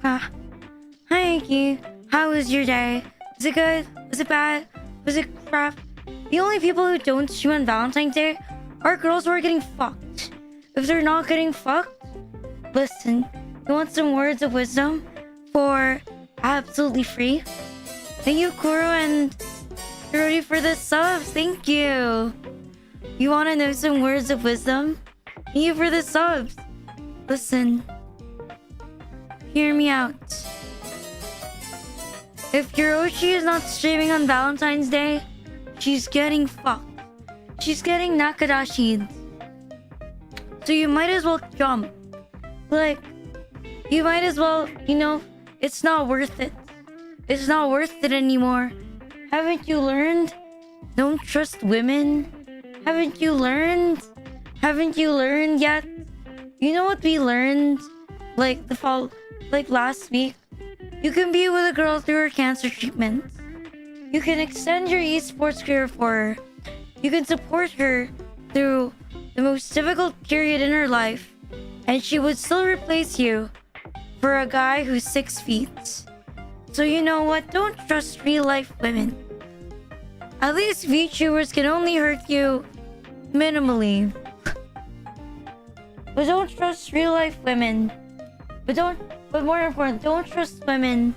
Ah, hi Aniki. How was your day? Was it good? Was it bad? Was it crap? The only people who don't stream on Valentine's Day are girls who are getting fucked. If they're not getting fucked, listen, you want some words of wisdom for absolutely free? Thank you, Kuro, and you're ready for the subs. Thank you. You want to know some words of wisdom? Thank you for the subs. Listen, hear me out. If your Oshi is not streaming on Valentine's Day, she's getting fucked. She's getting nakadashi'd. So you might as well jump. Like, you might as well, it's not worth it. It's not worth it anymore. Haven't you learned? Don't trust women. Haven't you learned? Haven't you learned yet? You know what we learned? Like last week? You can be with a girl through her cancer treatment. You can extend your esports career for her. You can support her through the most difficult period in her life, and she would still replace you for a guy who's 6 feet. So you know what? Don't trust real life women. At least VTubers can only hurt you minimally. But don't trust real life women. But more important, don't trust women.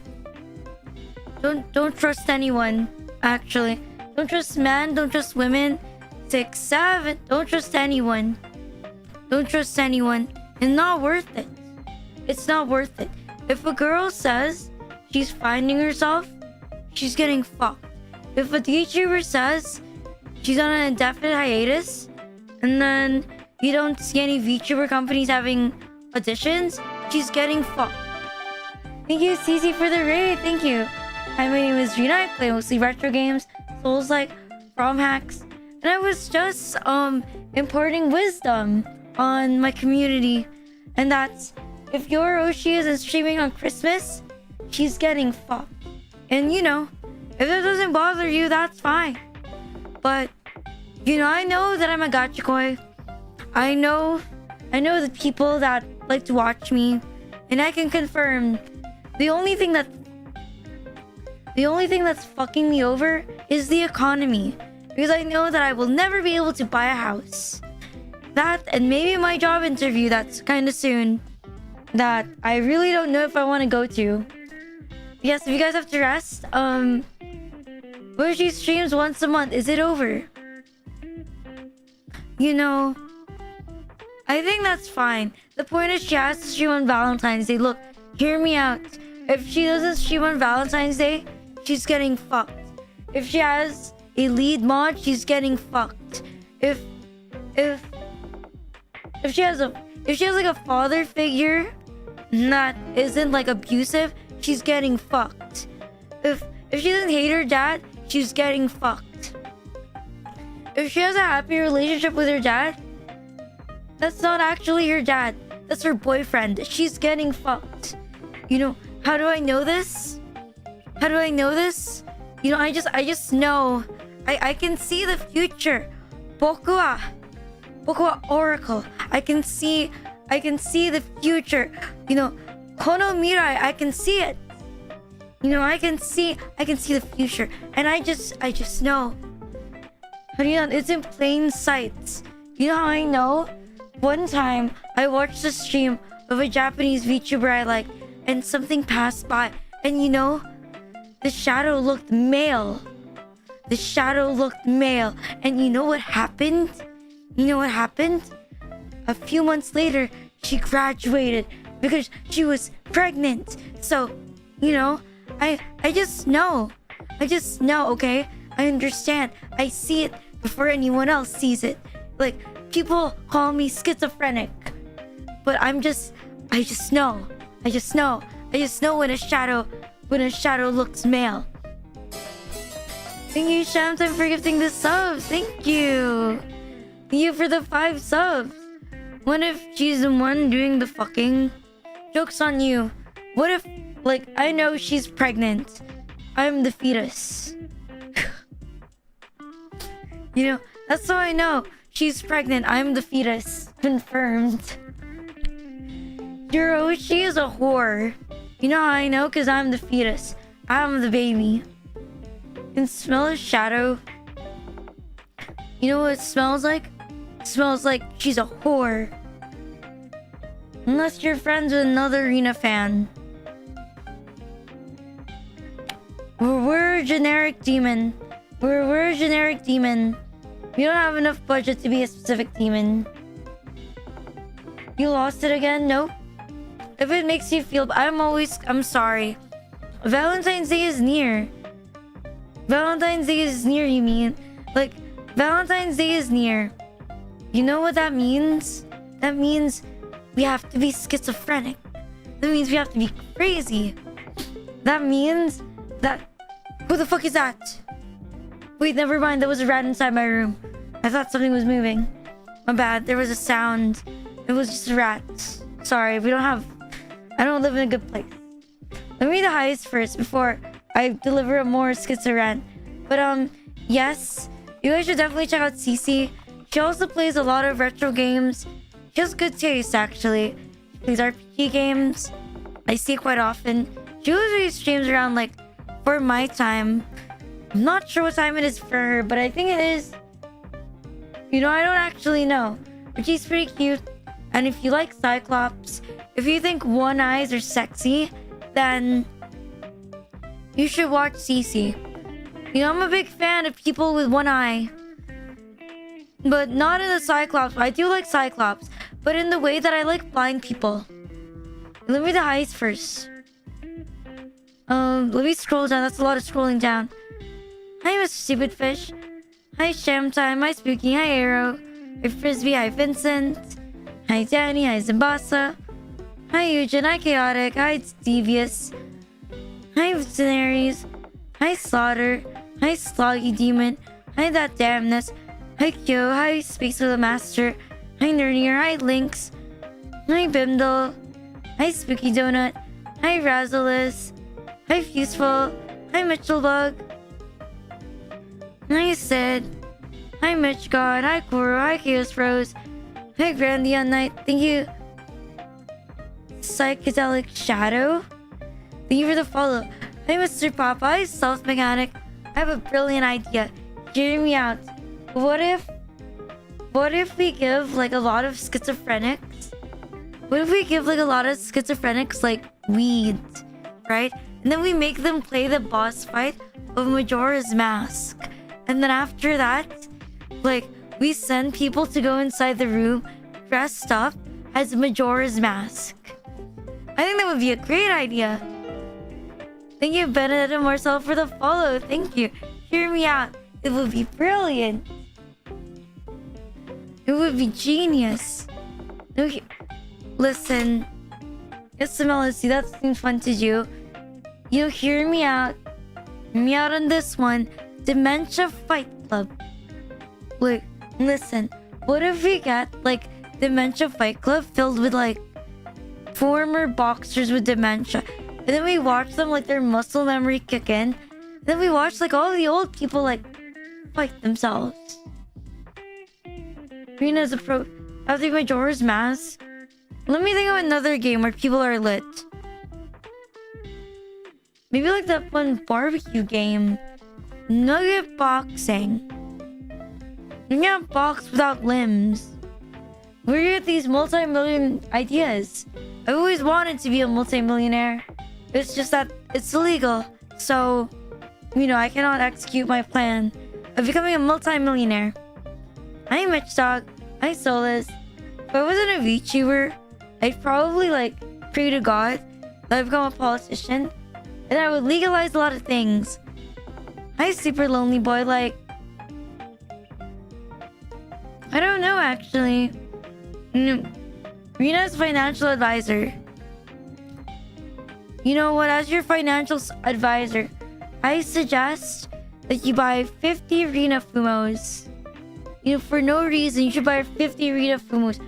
Don't trust anyone, actually. Don't trust men, don't trust women. 6, 7, don't trust anyone. Don't trust anyone. It's not worth it. It's not worth it. If a girl says she's finding herself, she's getting fucked. If a VTuber says she's on an indefinite hiatus, and then you don't see any VTuber companies having auditions, she's getting fucked. Thank you, Cece, for the raid. Thank you. Hi, my name is Rina. I play mostly retro games, Souls-like, ROM hacks, and I was just imparting wisdom on my community. And that's, if your Oshi isn't streaming on Christmas, she's getting fucked. And if that doesn't bother you, that's fine. But I know that I'm a gachakoi. I know the people that like to watch me, and I can confirm the only thing that's fucking me over is the economy, because I know that I will never be able to buy a house. That, and maybe my job interview that's kind of soon, that I really don't know if I want to go to. Yes, if you guys have to rest, where she streams once a month, is it over? I think that's fine. The point is she has to stream on Valentine's Day. Look, hear me out. If she doesn't stream on Valentine's Day, she's getting fucked. If she has a lead mod, she's getting fucked. If she has like a father figure that isn't like abusive, she's getting fucked. If she doesn't hate her dad, she's getting fucked. If she has a happy relationship with her dad, that's not actually her dad. That's her boyfriend. She's getting fucked. How do I know this? How do I know this? I just know. I can see the future. Boku wa oracle. I can see the future. Kono mirai, I can see it. I can see the future. And I just know. It's in plain sight. You know how I know? One time, I watched a stream of a Japanese VTuber I liked, and something passed by. And the shadow looked male. The shadow looked male. And you know what happened? A few months later, she graduated because she was pregnant. So, I just know. Okay? I understand. I see it before anyone else sees it. Like, people call me schizophrenic, but I just know. I just know when a shadow looks male. Thank you, Shamton, for gifting the subs. Thank you. Thank you for the 5 subs. What if she's the one doing the fucking? Joke's on you. What if, I know she's pregnant. I'm the fetus. That's how I know. She's pregnant. I'm the fetus. Confirmed. Your Oshi is a whore. You know how I know? Because I'm the fetus. I'm the baby. You can smell a shadow. You know what it smells like? It smells like she's a whore. Unless you're friends with another Rina fan. We're a generic demon. We're a generic demon. We don't have enough budget to be a specific demon. You lost it again? Nope. If it makes you feel... I'm sorry. Valentine's Day is near. Valentine's Day is near, you mean? Like, Valentine's Day is near. You know what that means? That means we have to be schizophrenic. That means we have to be crazy. That means that... Who the fuck is that? Wait, never mind. That was a rat inside my room. I thought something was moving. My bad. There was a sound. It was just a rat. Sorry, we don't have... I don't live in a good place. Let me read the highest first before I deliver a more schizo rant. But, yes. You guys should definitely check out Cece. She also plays a lot of retro games. She has good taste, actually. She plays RPG games. I see it quite often. She usually streams around, like, for my time. I'm not sure what time it is for her, but I think it is... You know, I don't actually know. But she's pretty cute. And if you like Cyclops, if you think one eyes are sexy, then you should watch Cece. You know, I'm a big fan of people with one eye. But not in the Cyclops. I do like Cyclops, but in the way that I like blind people. Let me read the highest first. Let me scroll down. That's a lot of scrolling down. Hi, Mr. Stupid Fish. Hi, Shamtime. Hi, Spooky. Hi, Arrow. Hi, Frisbee. Hi, Vincent. Hi, Danny. Hi, Zimbasa. Hi, Eugen. Hi, Chaotic. Hi, Devious. Hi, Visionaries. Hi, Slaughter. Hi, Sloggy Demon. Hi, That Damnness. Hi, Kyo. Hi, Space with a Master. Hi, Nerdier. Hi, Lynx. Hi, Bimdle. Hi, Spooky Donut. Hi, Razzleus. Hi, Fuseful. Hi, Mitchellbug. Hi, Sid. Hi, Mitch God. Hi, Kuro. Hi, Chaos Rose. Hi, Grandian Knight. Thank you. Psychedelic Shadow. Thank you for the follow. Hi, Mr. Papa. Hi, Stealth Mechanic. I have a brilliant idea. Hear me out. What if we give like a lot of schizophrenics? What if we give like a lot of schizophrenics like weed, right? And then we make them play the boss fight of Majora's Mask. And then after that, like, we send people to go inside the room dressed up as Majora's Mask. I think that would be a great idea. Thank you, Benedetta Marcel, for the follow. Thank you. Hear me out. It would be brilliant. It would be genius. Okay. Listen. It's the Melody. That seems fun to do. You hear me out. Hear me out on this one. Dementia Fight Club. Wait, listen. What if we get like Dementia Fight Club filled with like former boxers with dementia, and then we watch them like their muscle memory kick in, and then we watch like all the old people like fight themselves. Rina's a pro. I think Majora's Mask. Let me think of another game where people are lit. Maybe like that one barbecue game. Nugget boxing. You can't box without limbs. Where do you get these multi-million ideas? I've always wanted to be a multi-millionaire. It's just that it's illegal. So, you know, I cannot execute my plan of becoming a multi-millionaire. Hi, Mitch Dog. Hi, Solus. If I wasn't a VTuber, I'd probably like pray to God that I'd become a politician and I would legalize a lot of things. Hi, Super Lonely Boy. Like, I don't know actually. Rina's financial advisor. You know what? As your financial advisor, I suggest that you buy 50 Rina Fumos. You know, for no reason, you should buy 50 Rina Fumos.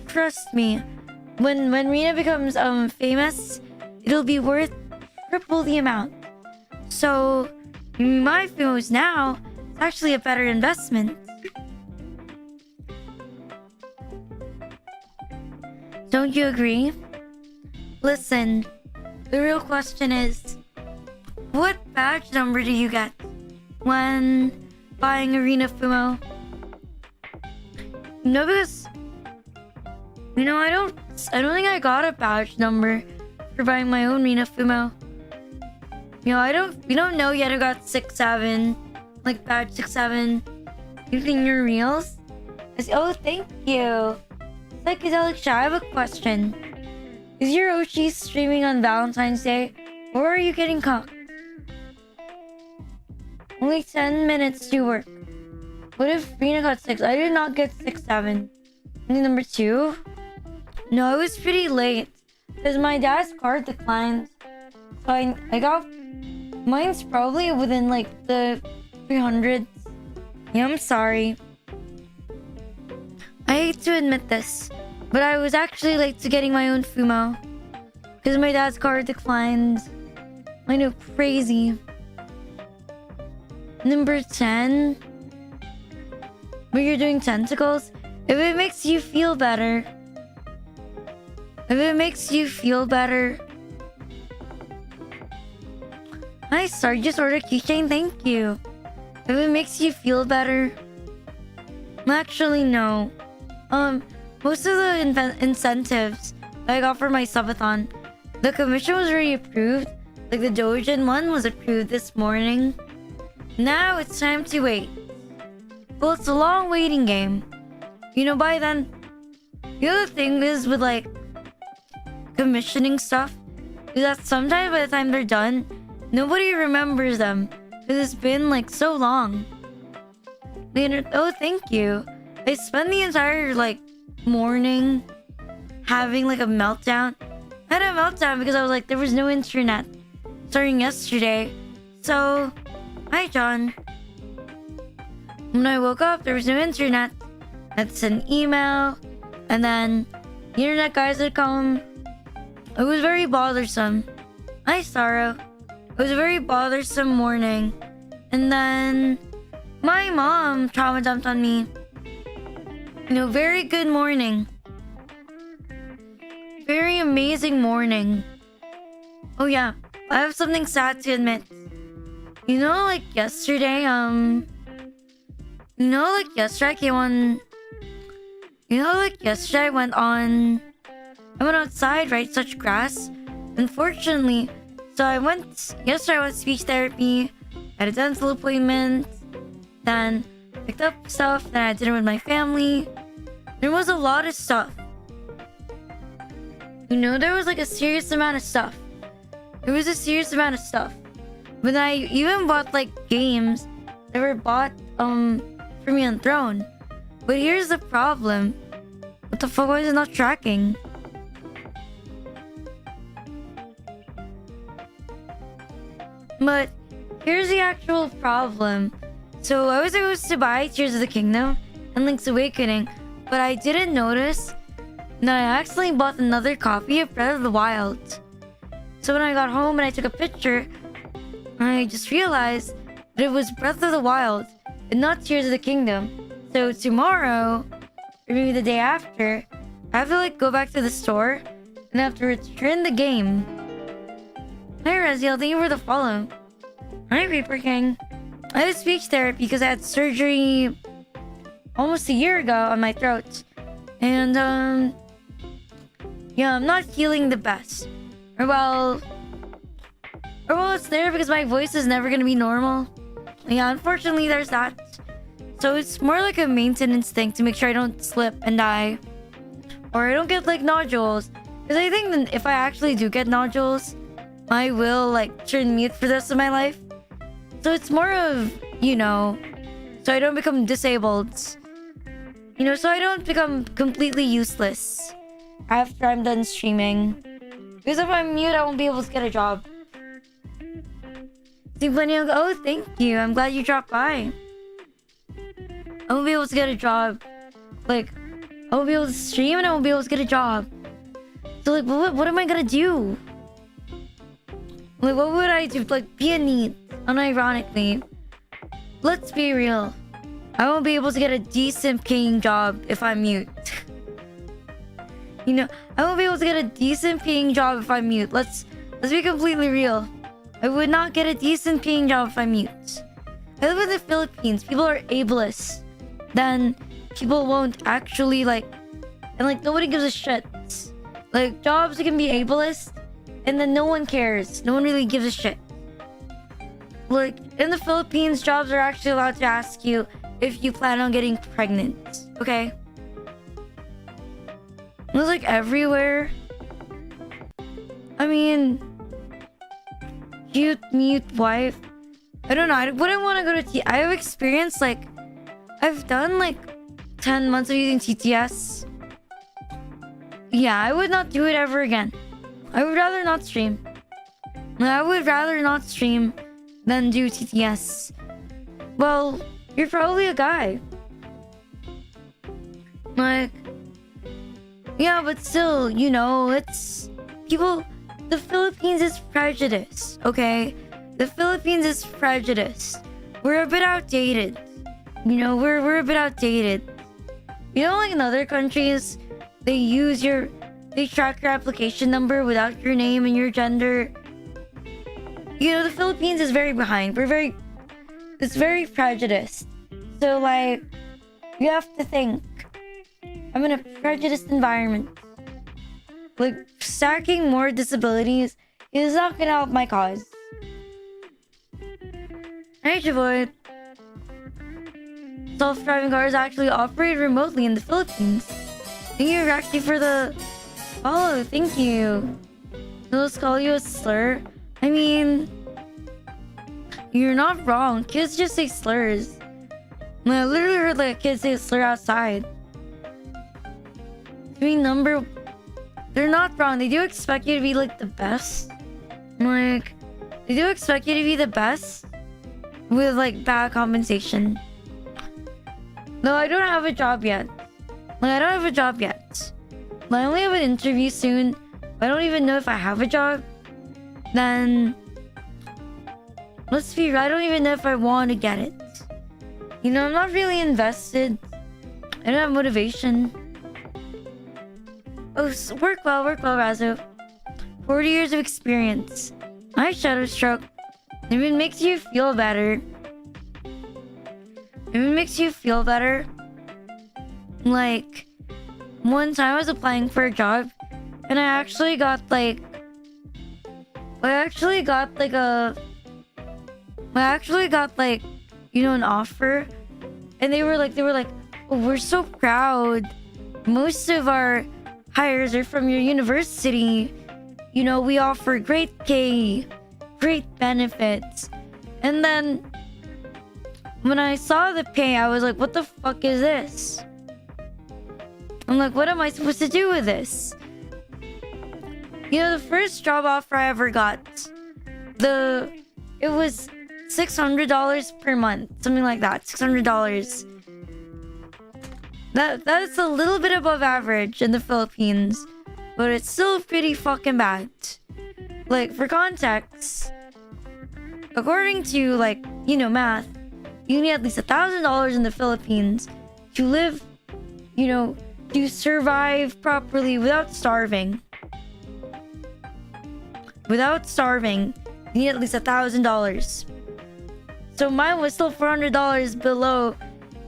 Trust me. When Rina becomes famous, it'll be worth triple the amount. So, my Fumos now is actually a better investment. Don't you agree? Listen, The real question is, what badge number do you get when buying Arena Fumo? No, because I don't think I got a badge number for buying my own Rina Fumo. We don't know yet. I got 6-7, like badge 6-7. Using your reels. Oh, thank you. Psychedelic Shy, I have a question. Is your Oshi streaming on Valentine's Day, or are you getting cocked? Only 10 minutes to work. What if Rina got 6? I did not get 6-7. Only number 2? No, it was pretty late. Because my dad's card declined. So I got... Mine's probably within like the 300s. Yeah, I'm sorry. I hate to admit this, but I was actually late to getting my own Fumo. Because my dad's card declined. I know, crazy. Number 10. But you're doing tentacles? If it makes you feel better. If it makes you feel better. Nice, sorry, just ordered keychain, thank you. If it makes you feel better. Actually, no. Most of the incentives that I got for my subathon, the commission was already approved. Like the Dojin one was approved this morning. Now it's time to wait. Well, it's a long waiting game. By then, the other thing is with like commissioning stuff, is that sometimes by the time they're done, nobody remembers them because it's been like so long. Oh, thank you. I spent the entire like morning having like a meltdown. I had a meltdown because I was like, there was no internet starting yesterday. So, hi John. When I woke up, there was no internet. I had to send an email, and then the internet guys would come. It was very bothersome. Hi Sorrow. It was a very bothersome morning. And then my mom trauma dumped on me. Very good morning. Very amazing morning. Oh yeah, I have something sad to admit. Like yesterday, yesterday I came on... yesterday I went outside, right? Touch grass. Unfortunately, yesterday I went to speech therapy, had a dental appointment, then picked up stuff, then I had dinner with my family. There was a lot of stuff. There was like a serious amount of stuff. There was a serious amount of stuff. But I even bought like games that were bought for me on Throne. But here's the problem. What the fuck, why is it not tracking? But here's the actual problem. So I was supposed to buy Tears of the Kingdom and Link's Awakening, but I didn't notice that I accidentally bought another copy of Breath of the Wild. So when I got home and I took a picture, I just realized that it was Breath of the Wild and not Tears of the Kingdom. So tomorrow, or maybe the day after, I have to like go back to the store and I have to return the game. Hi Raziel, thank you for the follow. Hi Reaper King. I had speech therapy because I had surgery almost a year ago on my throat. And yeah, I'm not feeling the best. Or well, it's there because my voice is never gonna be normal. Yeah, unfortunately there's that. So it's more like a maintenance thing to make sure I don't slip and die. Or I don't get like nodules. Because I think that if I actually do get nodules, I will like turn mute for the rest of my life. So it's more of, so I don't become disabled. So I don't become completely useless after I'm done streaming. Because if I'm mute, I won't be able to get a job. Oh, thank you. I'm glad you dropped by. I won't be able to get a job. Like, I won't be able to stream and I won't be able to get a job. So like, what am I gonna do? Like, what would I do? Like, be a NEET. Unironically. Let's be real. I won't be able to get a decent paying job if I'm mute. I won't be able to get a decent paying job if I'm mute. Let's Let's be completely real. I would not get a decent paying job if I'm mute. I live in the Philippines. People are ableist. Then people won't actually like... And like nobody gives a shit. Like jobs can be ableist. And then no one cares. No one really gives a shit. Like in the Philippines, jobs are actually allowed to ask you if you plan on getting pregnant. Okay? It was like everywhere. I mean... Cute, mute, wife. I don't know. I wouldn't want to go to I've experienced like... I've done like 10 months of using TTS. Yeah, I would not do it ever again. I would rather not stream. I would rather not stream than do TTS. Well, you're probably a guy. Like... Yeah, but still, you know, it's... People... The Philippines is prejudice, okay? The Philippines is prejudice. We're a bit outdated. You know, we're a bit outdated. You know, like in other countries, they track your application number without your name and your gender. You know, the Philippines is very behind. It's very prejudiced. So like, you have to think, I'm in a prejudiced environment. Like, stacking more disabilities is not gonna help my cause. Hey, Javoid. Self-driving cars actually operate remotely in the Philippines. Thank you, Raki, for the follow. Thank you. Let's call you a slur. I mean, you're not wrong. Kids just say slurs. I literally heard like a kid say a slur outside. I mean, they're not wrong. They do expect you to be like the best. Like, they do expect you to be the best with like bad compensation. No, I don't have a job yet. Like, I don't have a job yet. I only have an interview soon. I don't even know if I have a job. Then, let's be real, I don't even know if I want to get it. You know, I'm not really invested. I don't have motivation. Oh, work well, Razo. 40 years of experience. Nice Shadow Stroke. If it makes you feel better. Like, one time I was applying for a job, and I actually got like you know, an offer, and they were like, oh, we're so proud. Most of our hires are from your university. You know, we offer great pay, great benefits. And then when I saw the pay, I was like, what the fuck is this? I'm like, what am I supposed to do with this? You know, the first job offer I ever got, it was $600 per month, something like that. $600. That's a little bit above average in the Philippines, but it's still pretty fucking bad. Like, for context, according to, like, you know, math, you need at least $1,000 in the Philippines to live, you know, to survive properly without starving. Without starving, you need at least $1,000. So mine was still $400 below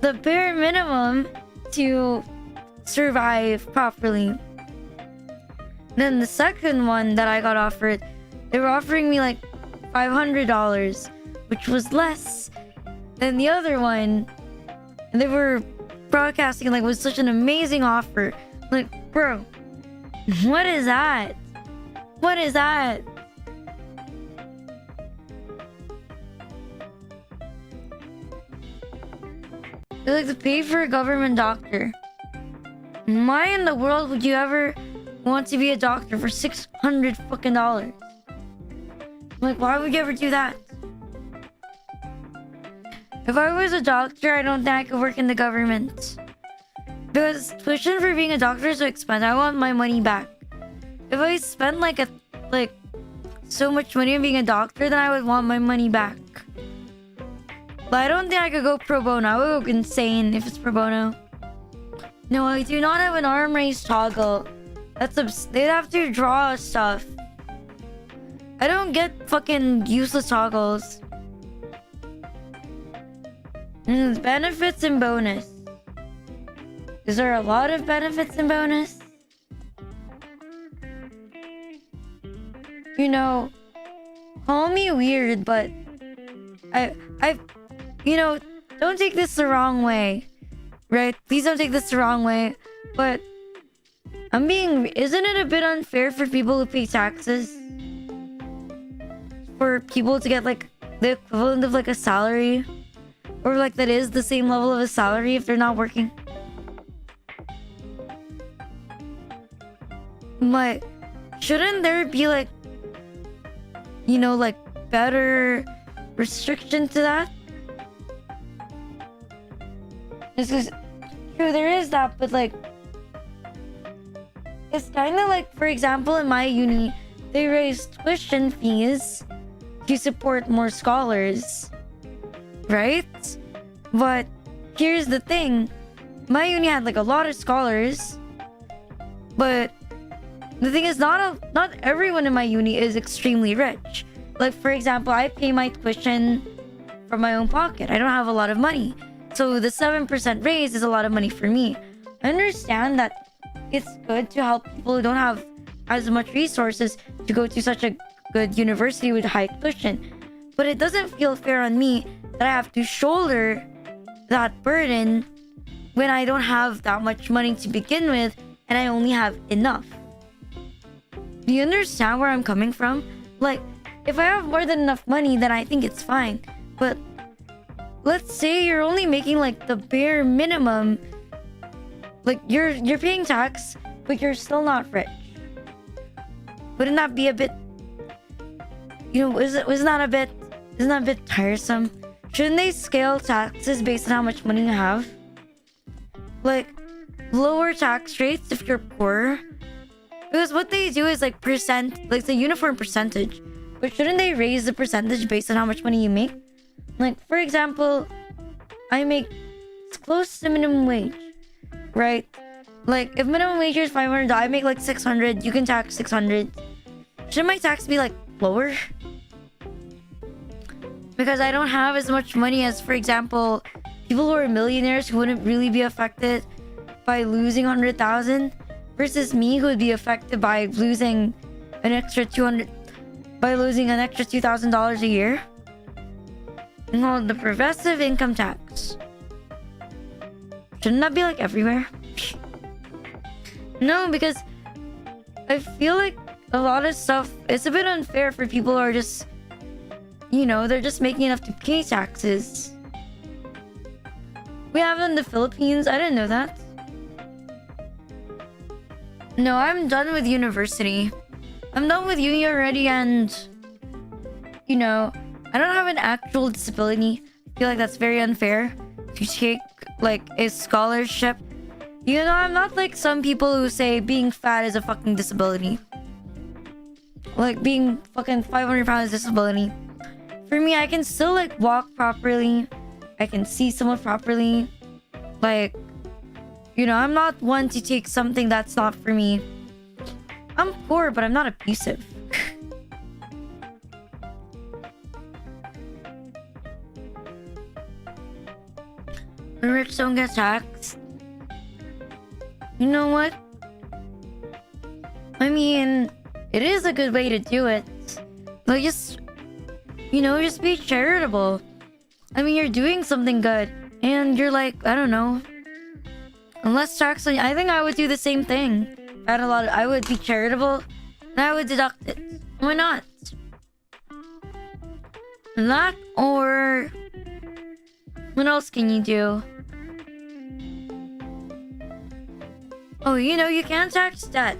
the bare minimum to survive properly. Then the second one that I got offered, they were offering me like $500, which was less than the other one. And they were broadcasting like it was such an amazing offer. Like, bro, what is that? What is that? They like to pay for a government doctor. Why in the world would you ever want to be a doctor for $600 fucking dollars? Like, why would you ever do that? If I was a doctor, I don't think I could work in the government. Because tuition for being a doctor is so expensive. I want my money back. If I spent like so much money on being a doctor, then I would want my money back. But I don't think I could go pro bono. I would go insane if it's pro bono. No, I do not have an arm race toggle. They'd have to draw stuff. I don't get fucking useless toggles. Benefits and bonus. Is there a lot of benefits and bonus? You know, call me weird, but you know, don't take this the wrong way, right? Please don't take this the wrong way, but isn't it a bit unfair for people who pay taxes? For people to get like the equivalent of like a salary? Or like that is the same level of a salary if they're not working? But shouldn't there be like, you know, like better restriction to that? It's just true, there is that, but like it's kind of like, for example, in my uni, they raised tuition fees to support more scholars, right? But here's the thing, my uni had like a lot of scholars, but the thing is, not everyone in my uni is extremely rich. Like, for example, I pay my tuition from my own pocket. I don't have a lot of money. So the 7% raise is a lot of money for me. I understand that it's good to help people who don't have as much resources to go to such a good university with high tuition. But it doesn't feel fair on me that I have to shoulder that burden when I don't have that much money to begin with and I only have enough. Do you understand where I'm coming from? Like, if I have more than enough money, then I think it's fine. But let's say you're only making like the bare minimum. Like you're paying tax, but you're still not rich. Wouldn't that be a bit, you know, isn't that a bit tiresome? Shouldn't they scale taxes based on how much money you have? Like, lower tax rates if you're poor. Because what they do is like percent, like it's a uniform percentage. But shouldn't they raise the percentage based on how much money you make? Like, for example, I make close to minimum wage, right? Like, if minimum wage is $500, I make like 600, you can tax 600. Shouldn't my tax be like lower? Because I don't have as much money as, for example, people who are millionaires who wouldn't really be affected by losing 100,000 versus me who would be affected by losing an extra $2,000 a year. No, the progressive income tax. Shouldn't that be like everywhere? No, because I feel like a lot of stuff, it's a bit unfair for people who are just, you know, they're just making enough to pay taxes. We have it in the Philippines. I didn't know that. No, I'm done with university. I'm done with uni already, and you know, I don't have an actual disability. I feel like that's very unfair to take like a scholarship. You know, I'm not like some people who say being fat is a fucking disability. Like being fucking 500 pounds is a disability. For me, I can still like walk properly. I can see someone properly. Like, you know, I'm not one to take something that's not for me. I'm poor, but I'm not abusive. The rich don't get taxed. You know what? I mean, it is a good way to do it. Like, just, you know, just be charitable. I mean, you're doing something good. And you're like, I don't know. Unless tax on you. I think I would do the same thing. I would be charitable. And I would deduct it. Why not? That or... what else can you do? Oh, you know, you can't tax debt.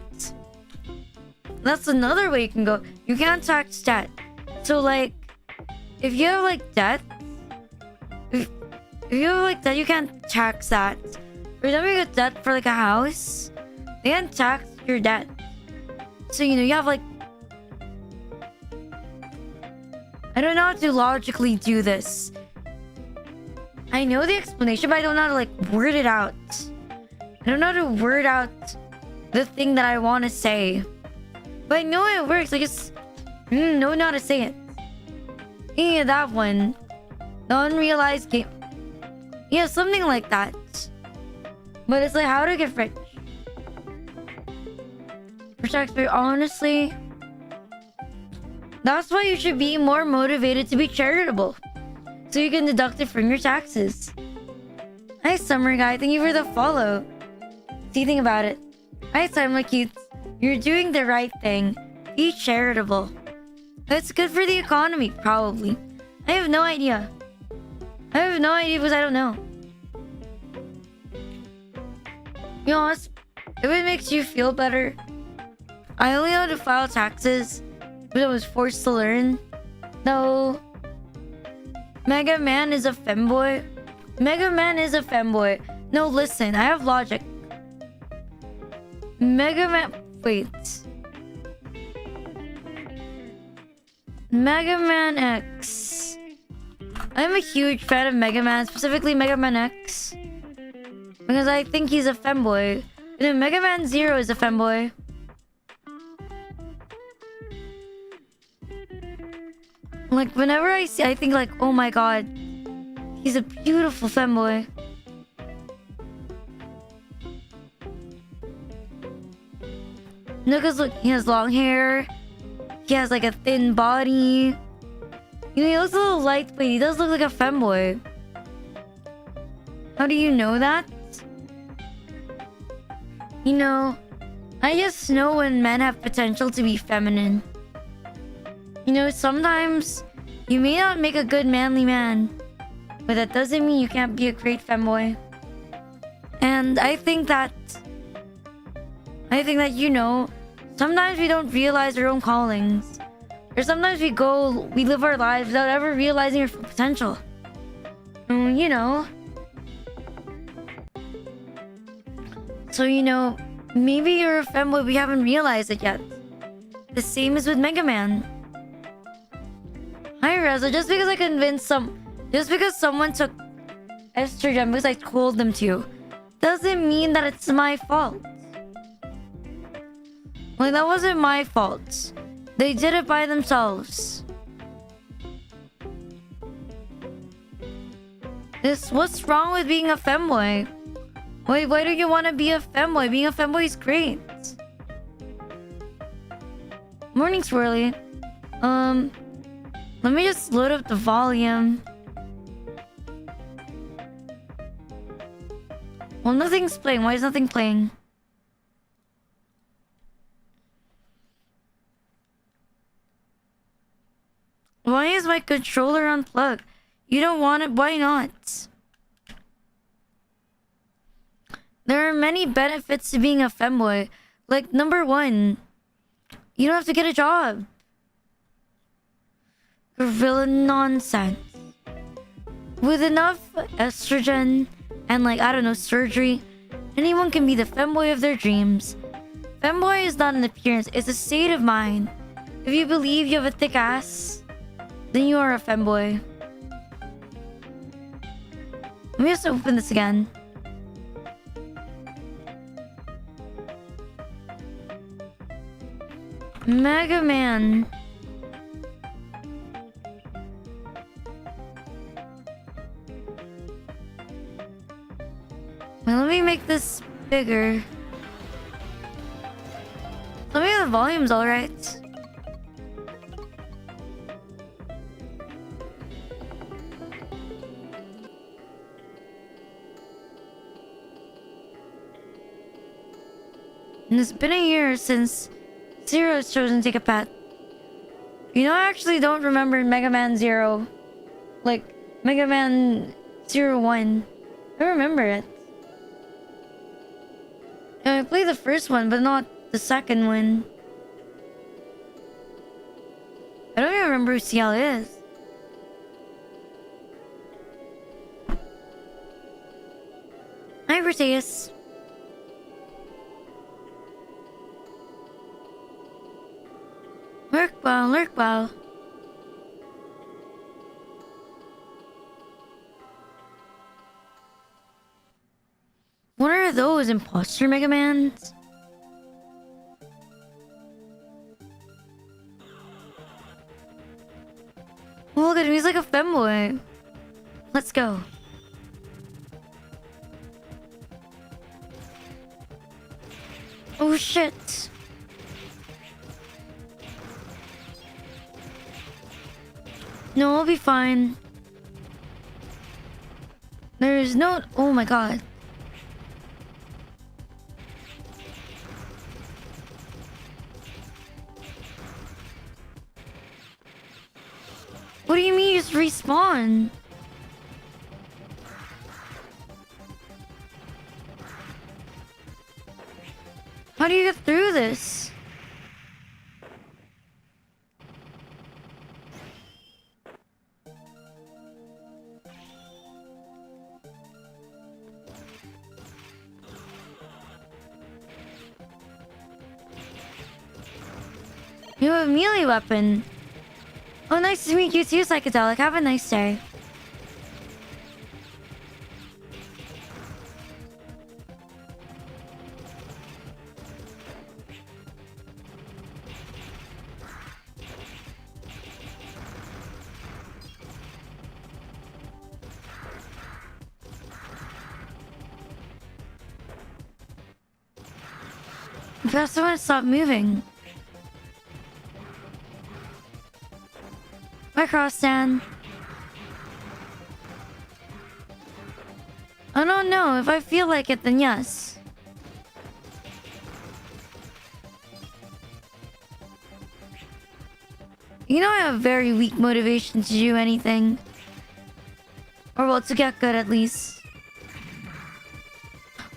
That's another way you can go. You can't tax debt. So, like, if you have, like, debt... If you have, like, debt, you can't tax that. For example, you get debt for, like, a house. They can't tax your debt. So, you know, you have, like... I don't know how to logically do this. I know the explanation, but I don't know how to, like, word it out. I don't know how to word out the thing that I want to say. But I know it works. Like, it's No, not to say it. Yeah, that one. The unrealized game. Yeah, something like that. But it's like how to get rich. For taxpayer, honestly, that's why you should be more motivated to be charitable, so you can deduct it from your taxes. Hi, Summer Guy. Thank you for the follow. See, think about it. Hi, Summer Cute. You're doing the right thing. Be charitable. It's good for the economy, probably. I have no idea. I have no idea because I don't know. You know, if it makes you feel better, I only know how to file taxes because I was forced to learn. No. Mega Man is a femboy. Mega Man is a femboy. No, listen, I have logic. Mega Man... Wait. Mega Man X. I'm a huge fan of Mega Man, specifically Mega Man X. Because I think he's a femboy. And then Mega Man Zero is a femboy. Like, whenever I see, I think like, oh my god, he's a beautiful femboy. No, cause look, he has long hair. He has like a thin body. You know, he looks a little lightweight. He does look like a femboy. How do you know that? You know, I just know when men have potential to be feminine. You know, sometimes you may not make a good manly man, but that doesn't mean you can't be a great femboy. And I think that, you know, sometimes we don't realize our own callings. Or sometimes we live our lives without ever realizing our full potential. You know. So, you know, maybe you're a femboy, we haven't realized it yet. The same is with Mega Man. Hi, Reza. Just because someone took estrogen because I told them to, doesn't mean that it's my fault. Like, that wasn't my fault. They did it by themselves. What's wrong with being a femboy? Wait, why do you want to be a femboy? Being a femboy is great. Morning, Swirly. Let me just load up the volume. Well, nothing's playing. Why is nothing playing? Why is my controller unplugged? You don't want it? Why not? There are many benefits to being a femboy. Like, number one, you don't have to get a job. Gorilla nonsense. With enough estrogen and, like, I don't know, surgery, anyone can be the femboy of their dreams. Femboy is not an appearance, it's a state of mind. If you believe you have a thick ass, then you are a femboy. Let me just open this again. Mega Man. Well, let me make this bigger. Let me know the volume's alright. And it's been a year since Zero has chosen to take a pet. You know, I actually don't remember Mega Man Zero. Like, Mega Man 01. I remember it. Yeah, I played the first one, but not the second one. I don't even remember who CL is. Hi, Proteus. Lurk well, lurk well. What are those imposter Mega Mans? Oh, look at him. He's like a femboy. Let's go. Oh, shit. No, I'll be fine. There's no... Oh my god. What do you mean you just respawn? How do you get through this? You have a melee weapon. Oh, nice to meet you too, Psychedelic. Have a nice day. I also want to stop moving. Bye, Crosstand. I don't know. If I feel like it, then yes. You know I have very weak motivation to do anything. Or well, to get good at least.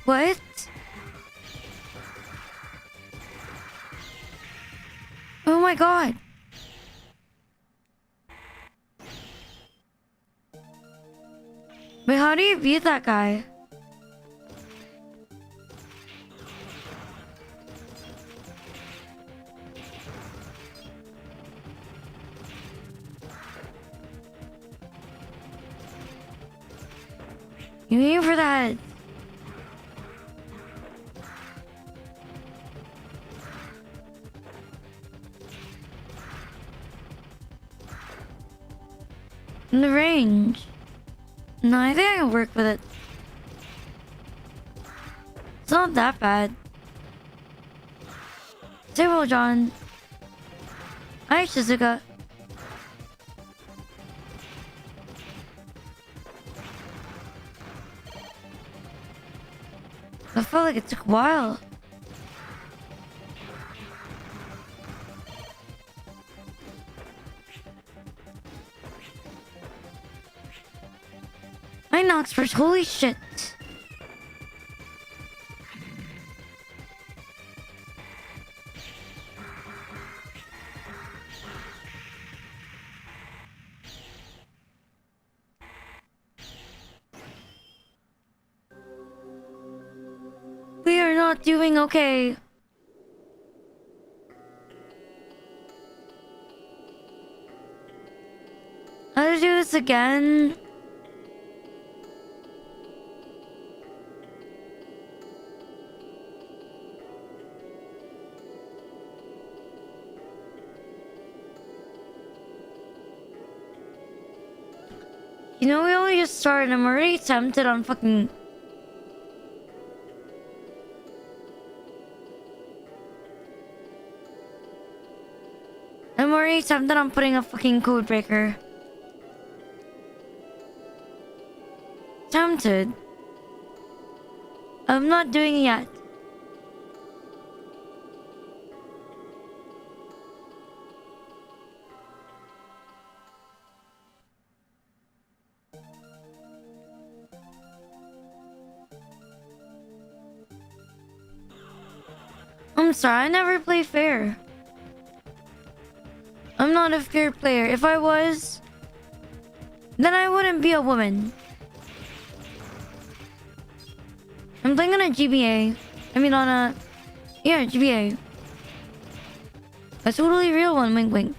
What? Oh my god. Wait, how do you beat that guy? You aim for that. In the range. No, I think I can work with it. It's not that bad. Say well, John. Hi, Shizuka. I felt like it took a while. RINALUCSPER, holy shit. We are not doing okay. I have to do this again. You know, we only just started. I'm already tempted on fucking... I'm already tempted on putting a fucking code breaker. Tempted. I'm not doing it yet. I'm sorry, I never play fair. I'm not a fair player. If I was, then I wouldn't be a woman. I'm playing on a GBA. I mean on a... Yeah, GBA. A totally real one, wink wink.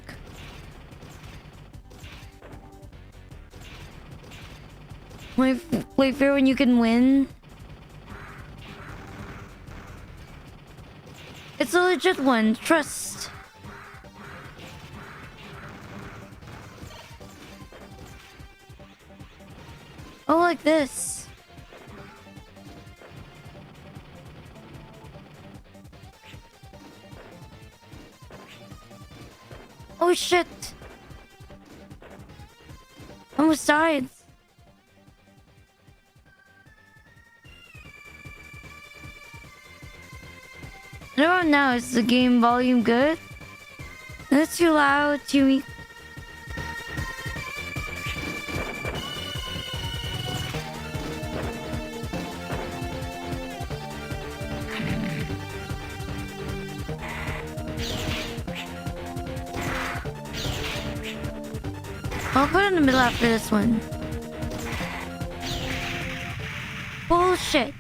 Play fair when you can win. It's a legit one, trust. Oh, like this. Oh shit. Almost died. What about now? Is the game volume good? That's too loud, too weak. I'll put it in the middle after this one. Bullshit.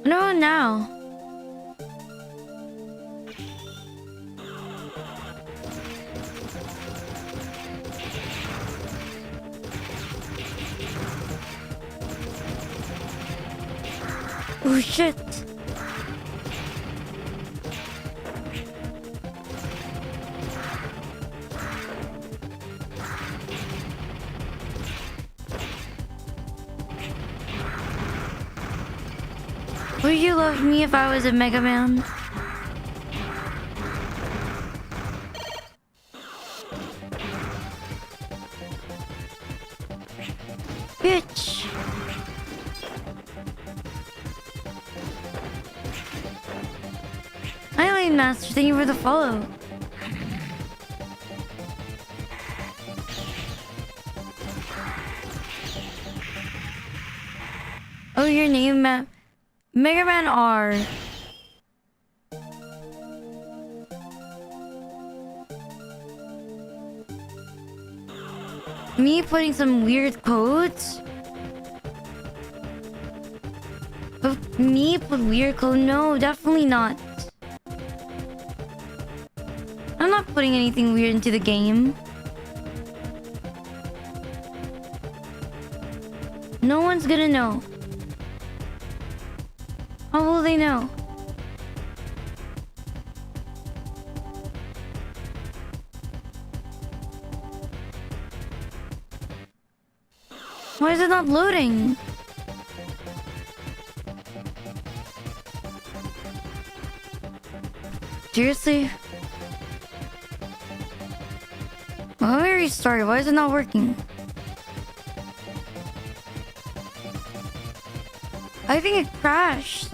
No, now. Oh shit. Would you love me if I was a Mega Man? Bitch! Island Master, thank you for the follow. Oh, your name, Mega Man R. Me putting some weird codes? Of me put weird code? No, definitely not. I'm not putting anything weird into the game. No one's gonna know. How will they know? Why is it not loading? Seriously? Well, let me restart. Why is it not working? I think it crashed.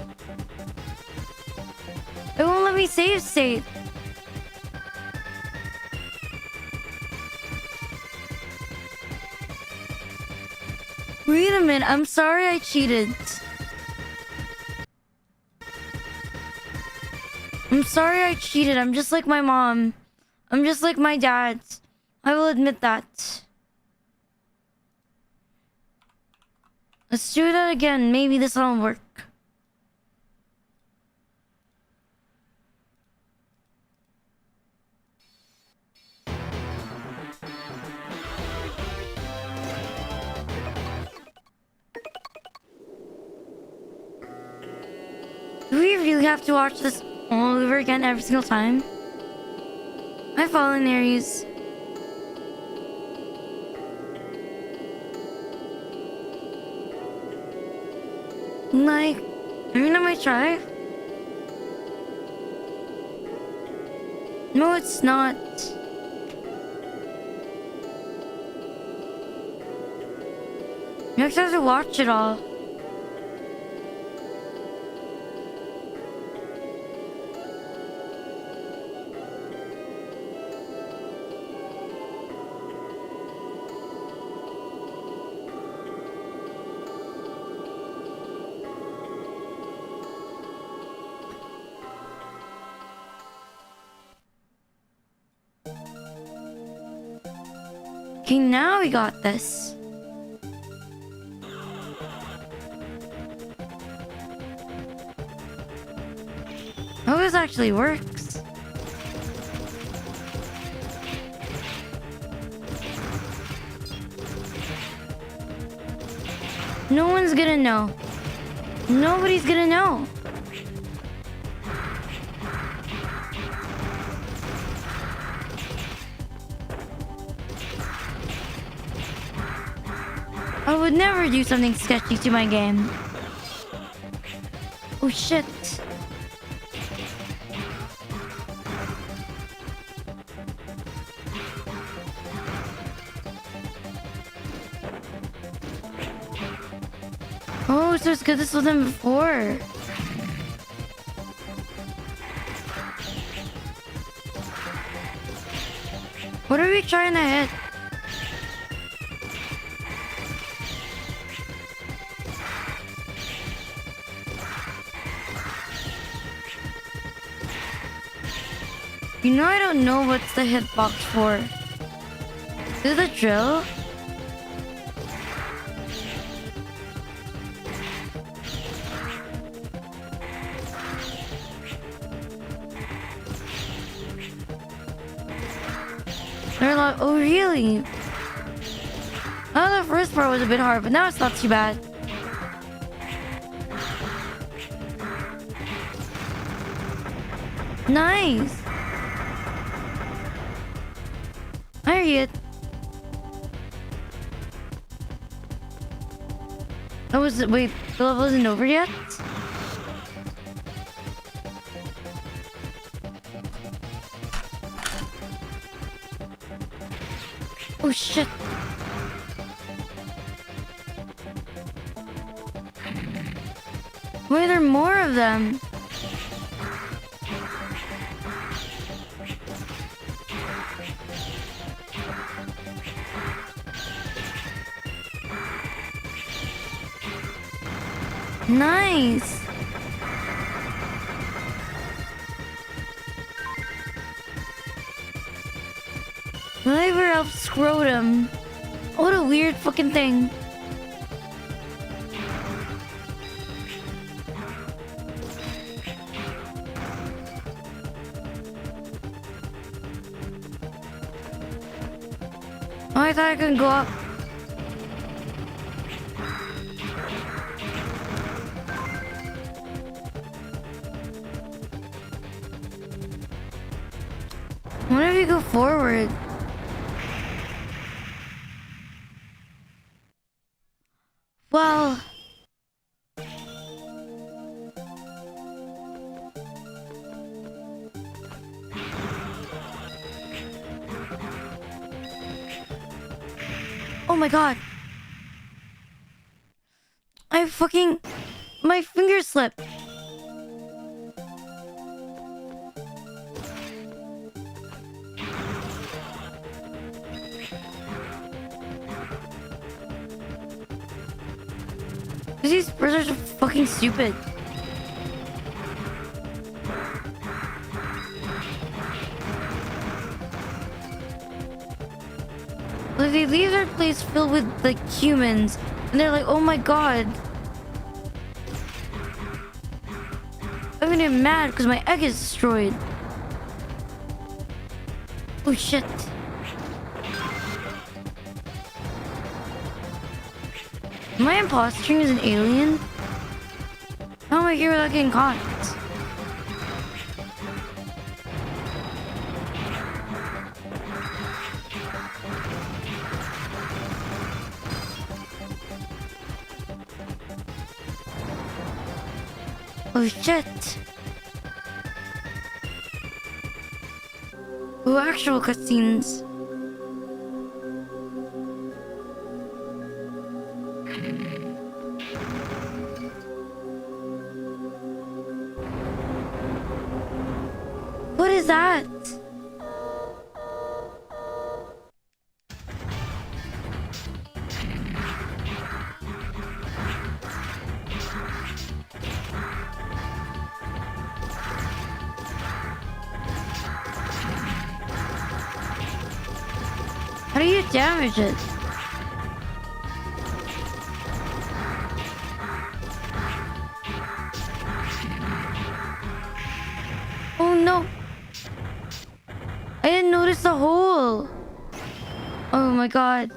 It won't let me save state. Wait a minute. I'm sorry I cheated. I'm sorry I cheated. I'm just like my mom. I'm just like my dad. I will admit that. Let's do that again. Maybe this won't work. Do we really have to watch this all over again every single time? I've fallen Aries. Like, I mean, I might try. No, it's not. You actually have to watch it all. Okay, now we got this. Oh, this actually works. No one's gonna know. Nobody's gonna know. I would never do something sketchy to my game. Oh shit. Oh, so it's good this was them before. What are we trying to hit? You know I don't know what's the hitbox for. Is it a drill? They're like, oh really? Oh, the first part was a bit hard, but now it's not too bad. Nice. I hear it. Oh, was it? Wait, the level isn't over yet? Oh shit. Why are there more of them? Nice. Flavor of scrotum. What a weird fucking thing. Oh, I thought I couldn't go up. What if you go forward? Well... Oh my god. I fucking... My finger slipped. These birds are so fucking stupid. Like they leave their place filled with like humans, and they're like, "Oh my god!" I'm gonna get mad because my egg is destroyed. Oh shit! Am I impostering as an alien? How am I here without getting caught? Oh shit! Oh, actual cutscenes. What is that? How do you damage it? Oh no! I didn't notice the hole! Oh my god.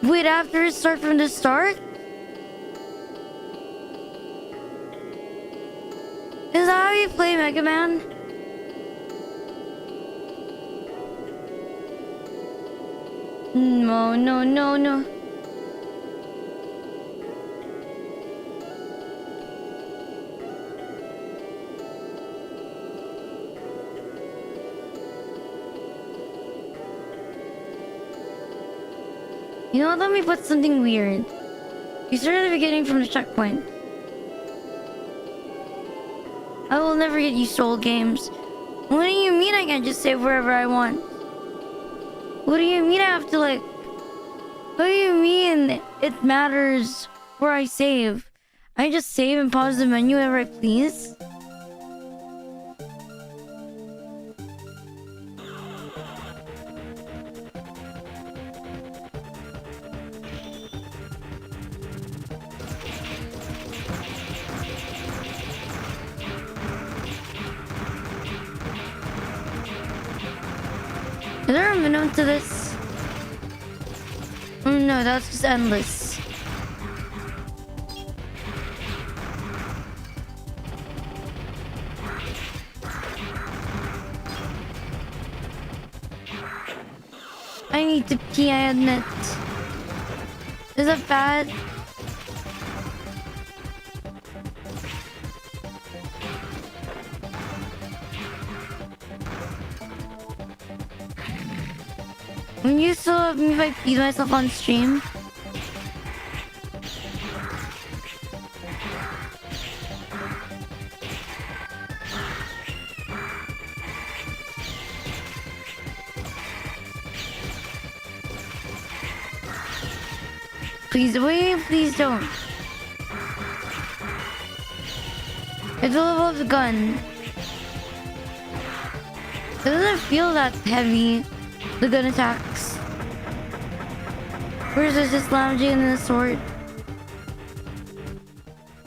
Wait, after it start from the start? Is that how you play Mega Man? No, no, no, no. You know, let me put something weird. You start at the beginning from the checkpoint. I will never get used to old games. What do you mean I can't just save wherever I want? What do you mean I have to, like... What do you mean it matters where I save? I just save and pause the menu whenever I please? Is there a minimum to this? No, that's just endless. I need to pee, I admit. Is that bad? When you still have me if I pee myself on stream? Please, wait, please don't. It's a level of the gun. It doesn't feel that heavy, the gun attacks. Versus just lounging in the sword.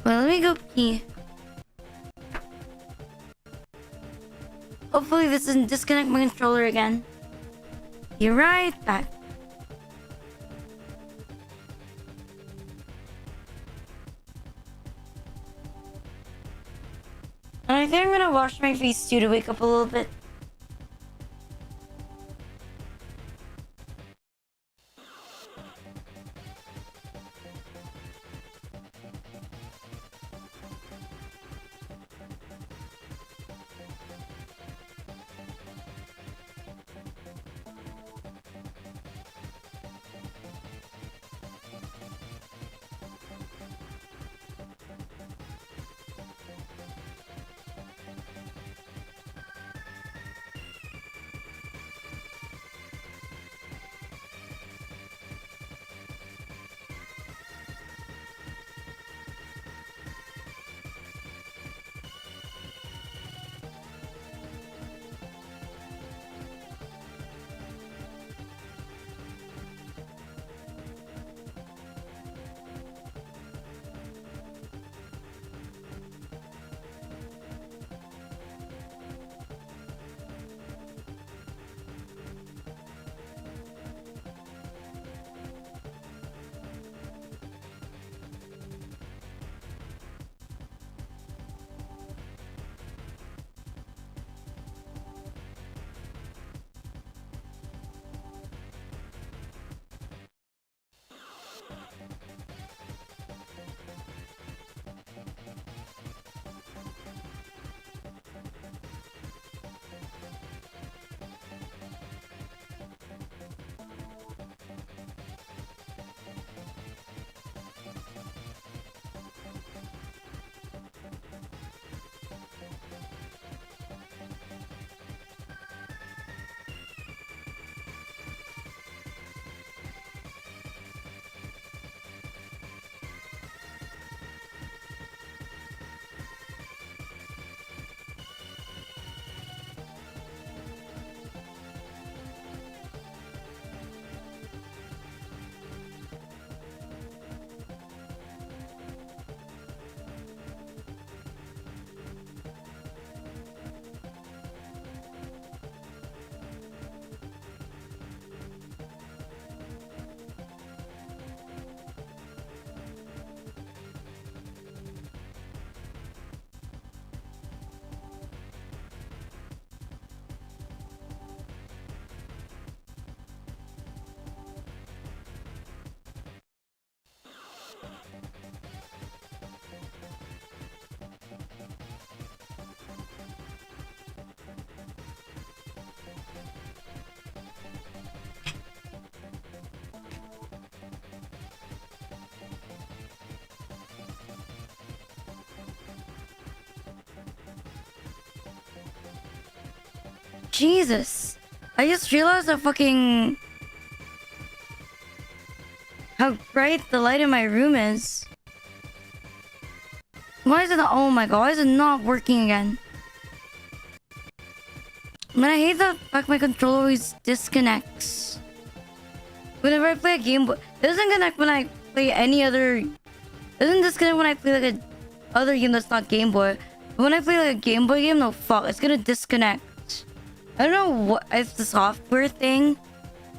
Well, let me go pee. Hopefully this doesn't disconnect my controller again. Be right back. And I think I'm gonna wash my face too to wake up a little bit. Jesus. I just realized how bright the light in my room is. Why is it not? Oh my god, why is it not working again? Man, I hate the fact my controller always disconnects. Whenever I play a game, it doesn't connect when I play any other. It doesn't disconnect when I play like a other game that's not Game Boy. But when I play like a Game Boy game, no fuck, it's gonna disconnect. I don't know what if it's the software thing,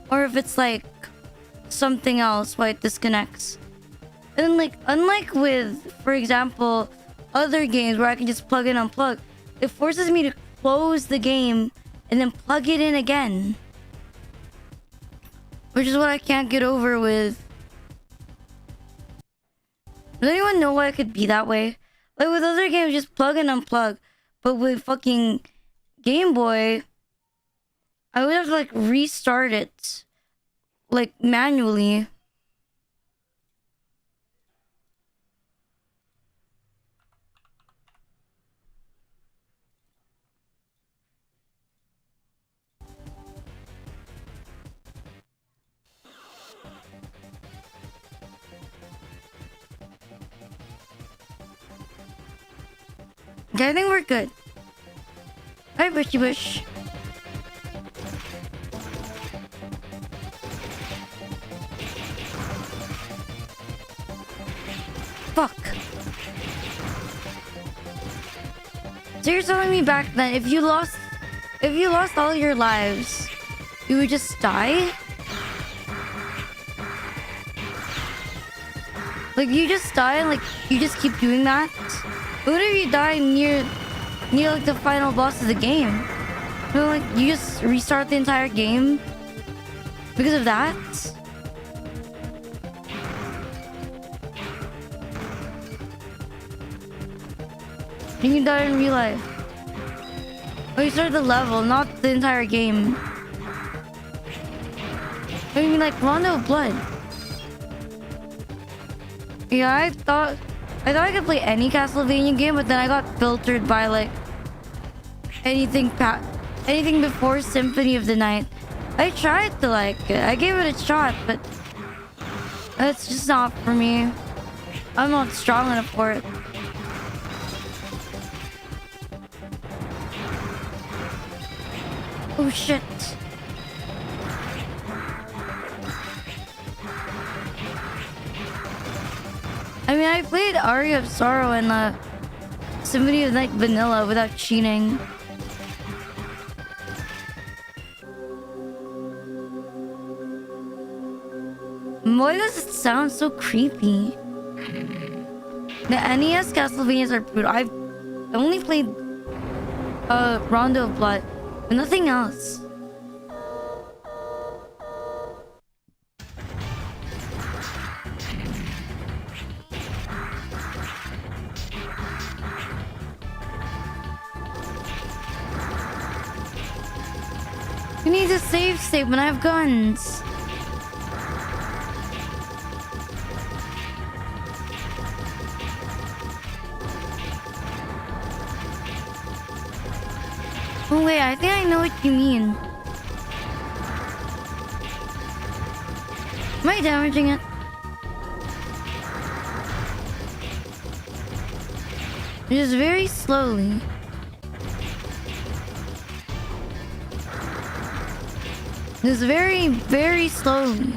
or if it's like something else why it disconnects. And like unlike with, for example, other games where I can just plug in and unplug, it forces me to close the game and then plug it in again. Which is what I can't get over with. Does anyone know why it could be that way? Like with other games, just plug and unplug. But with fucking Game Boy, I would have to like restart it. Like manually. Okay, I think we're good. Alright, Bushy Bush. Fuck. So you're telling me back then if you lost all your lives, you would just die? Like you just die and like you just keep doing that? What if you die near like the final boss of the game? You know, like you just restart the entire game because of that? And you die in real life. Oh, you started the level, not the entire game. I mean, like Rondo of Blood. Yeah, I thought I could play any Castlevania game, but then I got filtered by like anything before Symphony of the Night. I tried to like it. I gave it a shot, but it's just not for me. I'm not strong enough for it. Oh shit. I mean, I played Aria of Sorrow and Symphony of the Night vanilla without cheating. Why does it sound so creepy? The NES Castlevanias are brutal. I've only played Rondo of Blood, but nothing else. You need to save state when I have guns. Oh wait, I think I know what you mean. Am I damaging it? Just very slowly. Just very, very slowly.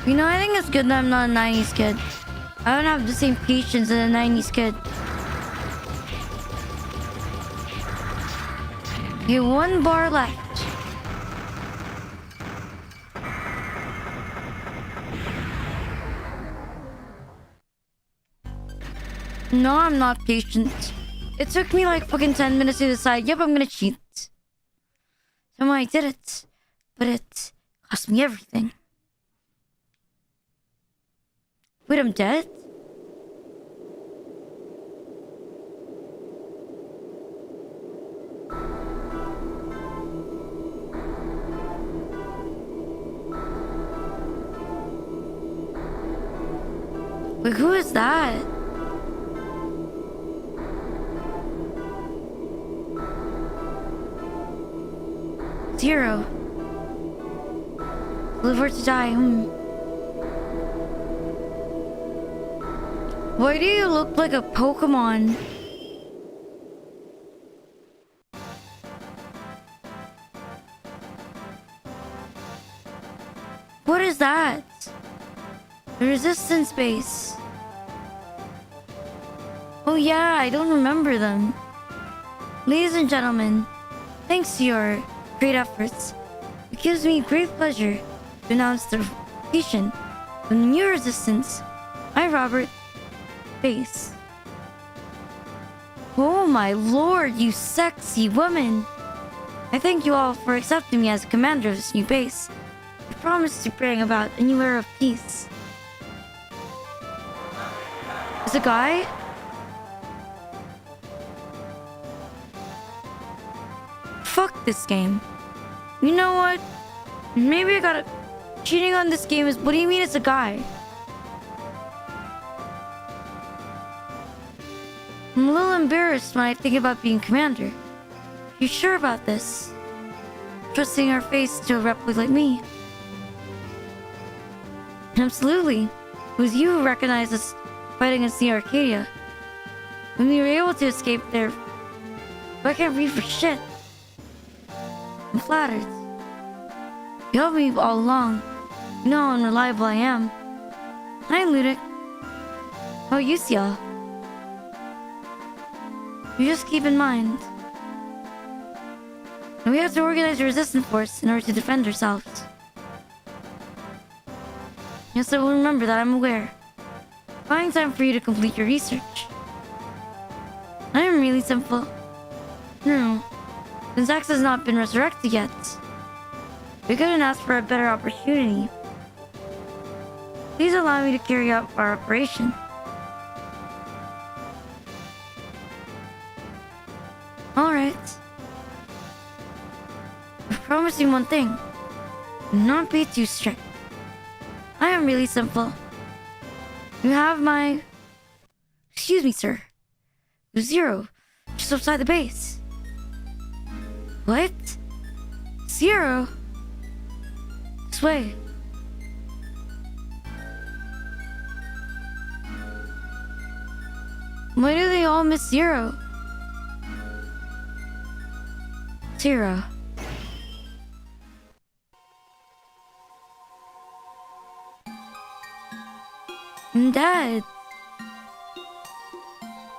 You know, I think it's good that I'm not a 90s kid. I don't have the same patience as a 90s kid. Okay, one bar left. No, I'm not patient. It took me like fucking 10 minutes to decide, yep, I'm gonna cheat. So I did it. But it cost me everything. Wait, I'm dead? Wait, who is that? Zero. Live or to die. Why do you look like a Pokemon? What is that? The resistance base. Oh yeah, I don't remember them. Ladies and gentlemen, thanks to your great efforts, it gives me great pleasure to announce the location of the new resistance. I, Robert Base. Oh my lord, you sexy woman! I thank you all for accepting me as commander of this new base. I promise to bring about a new era of peace. Is a guy? Fuck this game. You know what? Maybe I gotta... Cheating on this game is... What do you mean it's a guy? I'm a little embarrassed when I think about being commander. You sure about this? Trusting our face to a replicant like me? Absolutely. It was you who recognized us fighting against the Arcadia. When we were able to escape there... But I can't read for shit. I'm flattered. You helped me all along. You know how unreliable I am. Hi, Ludic. How are you, Ciel? You just keep in mind. And we have to organize a resistance force in order to defend ourselves. Yes, I will remember that, I'm aware. Finding time for you to complete your research. I am really simple. No. Since Axe has not been resurrected yet, we couldn't ask for a better opportunity. Please allow me to carry out our operation. Alright. I promise you one thing. Do not be too strict. I am really simple. You have my... Excuse me, sir. Zero. Just outside the base. What? Zero? This way. Why do they all miss Zero? Zero. I'm dead.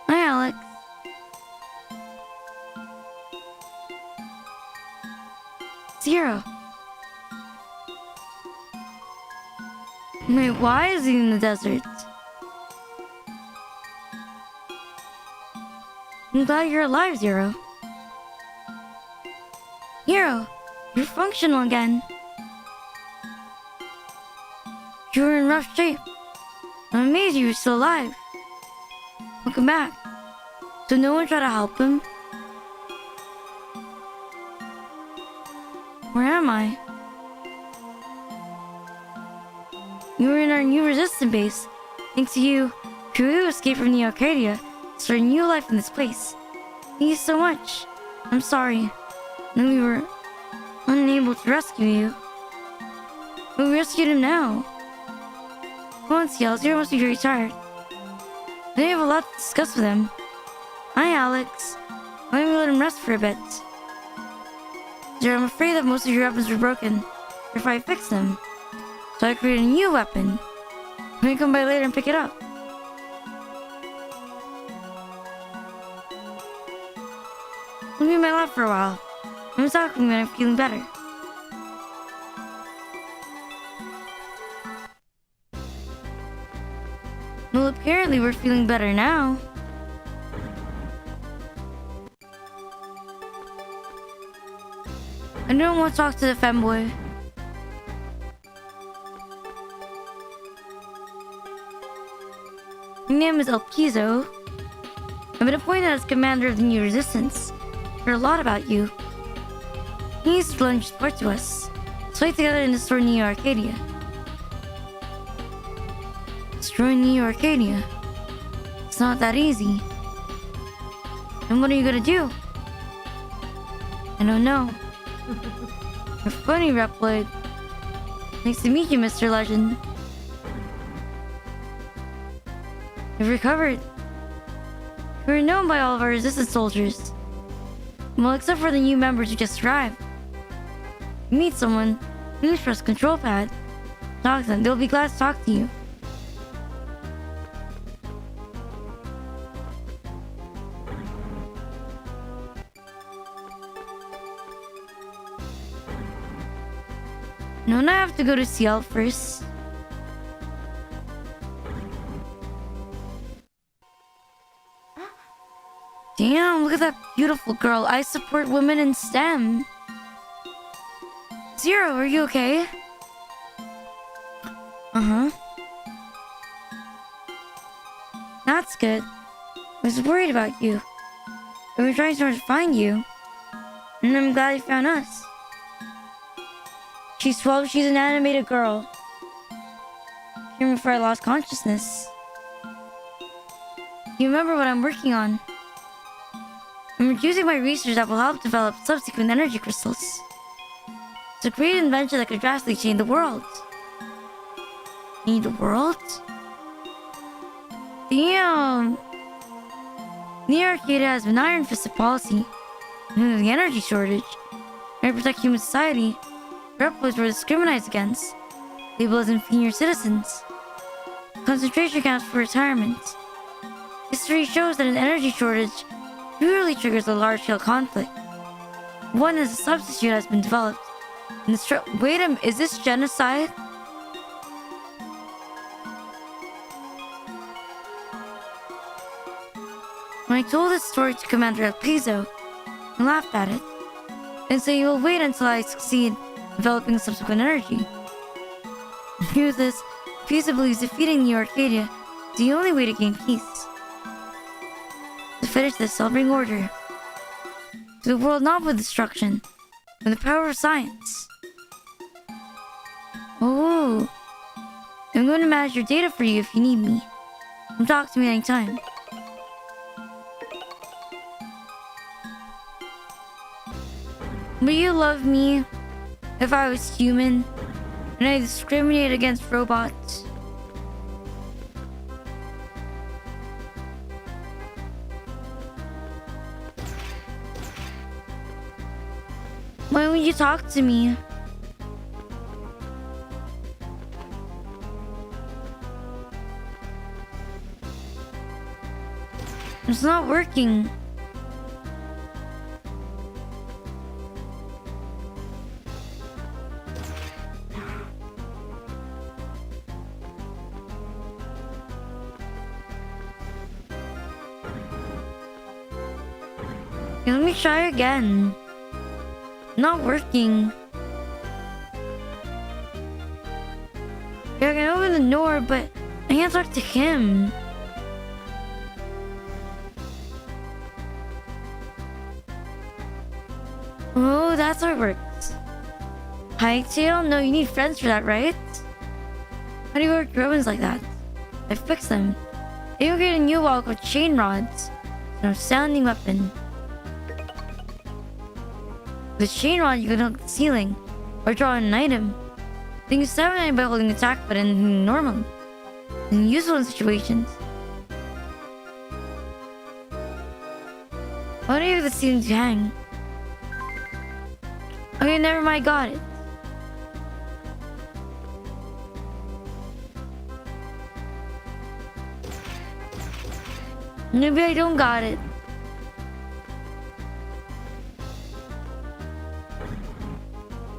Hi, Alex. Zero. Wait, why is he in the desert? I'm glad you're alive, Zero. Zero, you're functional again. You were in rough shape. I'm amazed you were still alive. Welcome back. So no one tried to help him? Where am I? You were in our new resistance base. Thanks to you, Kuru escaped from the Arcadia, started a new life in this place. Thank you so much. I'm sorry. And we were unable to rescue you. But we rescued him now. Come on, Ciel, Zero must be very tired. I think I have a lot to discuss with him. Hi, Alex. Why don't we let him rest for a bit? Zero, I'm afraid that most of your weapons were broken. Therefore, I fixed them. So I created a new weapon. Let me come by later and pick it up. Let me in my lab for a while. I'm talking when I'm feeling better. Well, apparently we're feeling better now. I don't want to talk to the FEMBOY. My name is El Pizo. I've been appointed as commander of the new resistance. I heard a lot about you. He used to lend support to us. Let's fight together in the store near Arcadia. destroying New Arcadia. It's not that easy. And what are you gonna do? I don't know. You're funny, Reploid. Nice to meet you, Mr. Legend. You've recovered. You were known by all of our resistance soldiers. Well, except for the new members who just arrived. You meet someone, please press control pad. Talk to them, they'll be glad to talk to you. Don't I have to go to CL first? Damn, look at that beautiful girl. I support women in STEM. Zero, are you okay? Uh-huh. That's good. I was worried about you. We were trying so hard to find you. And I'm glad you found us. She's 12, she's an animated girl. Came before I lost consciousness. You remember what I'm working on? I'm using my research that will help develop subsequent energy crystals. It's a great invention that could drastically change the world. Change the world? Damn! New Arcadia has an iron-fisted policy. Due to the energy shortage, to protect human society, Reploids were discriminated against, labeled as inferior citizens. Concentration camps for retirement. History shows that an energy shortage rarely triggers a large-scale conflict. One as a substitute has been developed. And wait a minute, is this genocide? When I told this story to Commander El Piso, he laughed at it, and said he will wait until I succeed in developing subsequent energy. Here's this, Piso believes defeating New Arcadia is the only way to gain peace. To finish this, I'll bring order to the world, not with destruction, but the power of science. Oh, I'm going to manage your data for you if you need me. Come talk to me anytime. Would you love me if I was human and I discriminated against robots? Why would you talk to me? It's not working. Okay, let me try again. Not working. Yeah, I can open the door, but I can't talk to him. Oh, that's how it works. Hightail? No, you need friends for that, right? How do you work ribbons like that? I fixed them. They will create a new wall called chain rods. It's an outstanding weapon. With a chain rod, you can hook the ceiling or draw an item. Then you summon it by holding the attack button normally. And useful in situations. Why do you have the ceiling to hang? Okay, never mind, got it. Maybe I don't got it.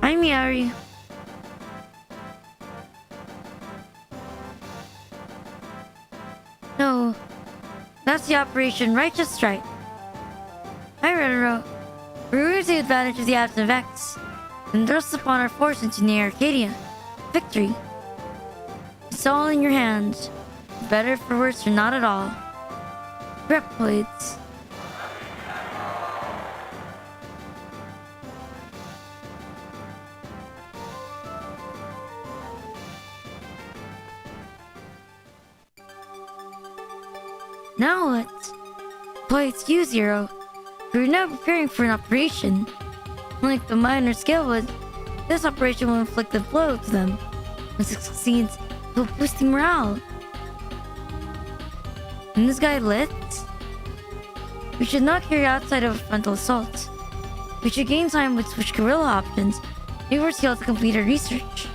I'm Yari. No, that's the Operation Righteous Strike. Hi, Retro. We will take advantage of the absence of X and thrust upon our force into New Arcadia. Victory. It's all in your hands. Better for worse or not at all. Reploids. Now what? Why, it's you, Zero. We're now preparing for an operation. Unlike the minor scale would, this operation will inflict a blow to them. Once it succeeds, it will boost the morale. And this guy lit? We should not carry outside of a frontal assault. We should gain time with switch guerrilla options in order to complete our research.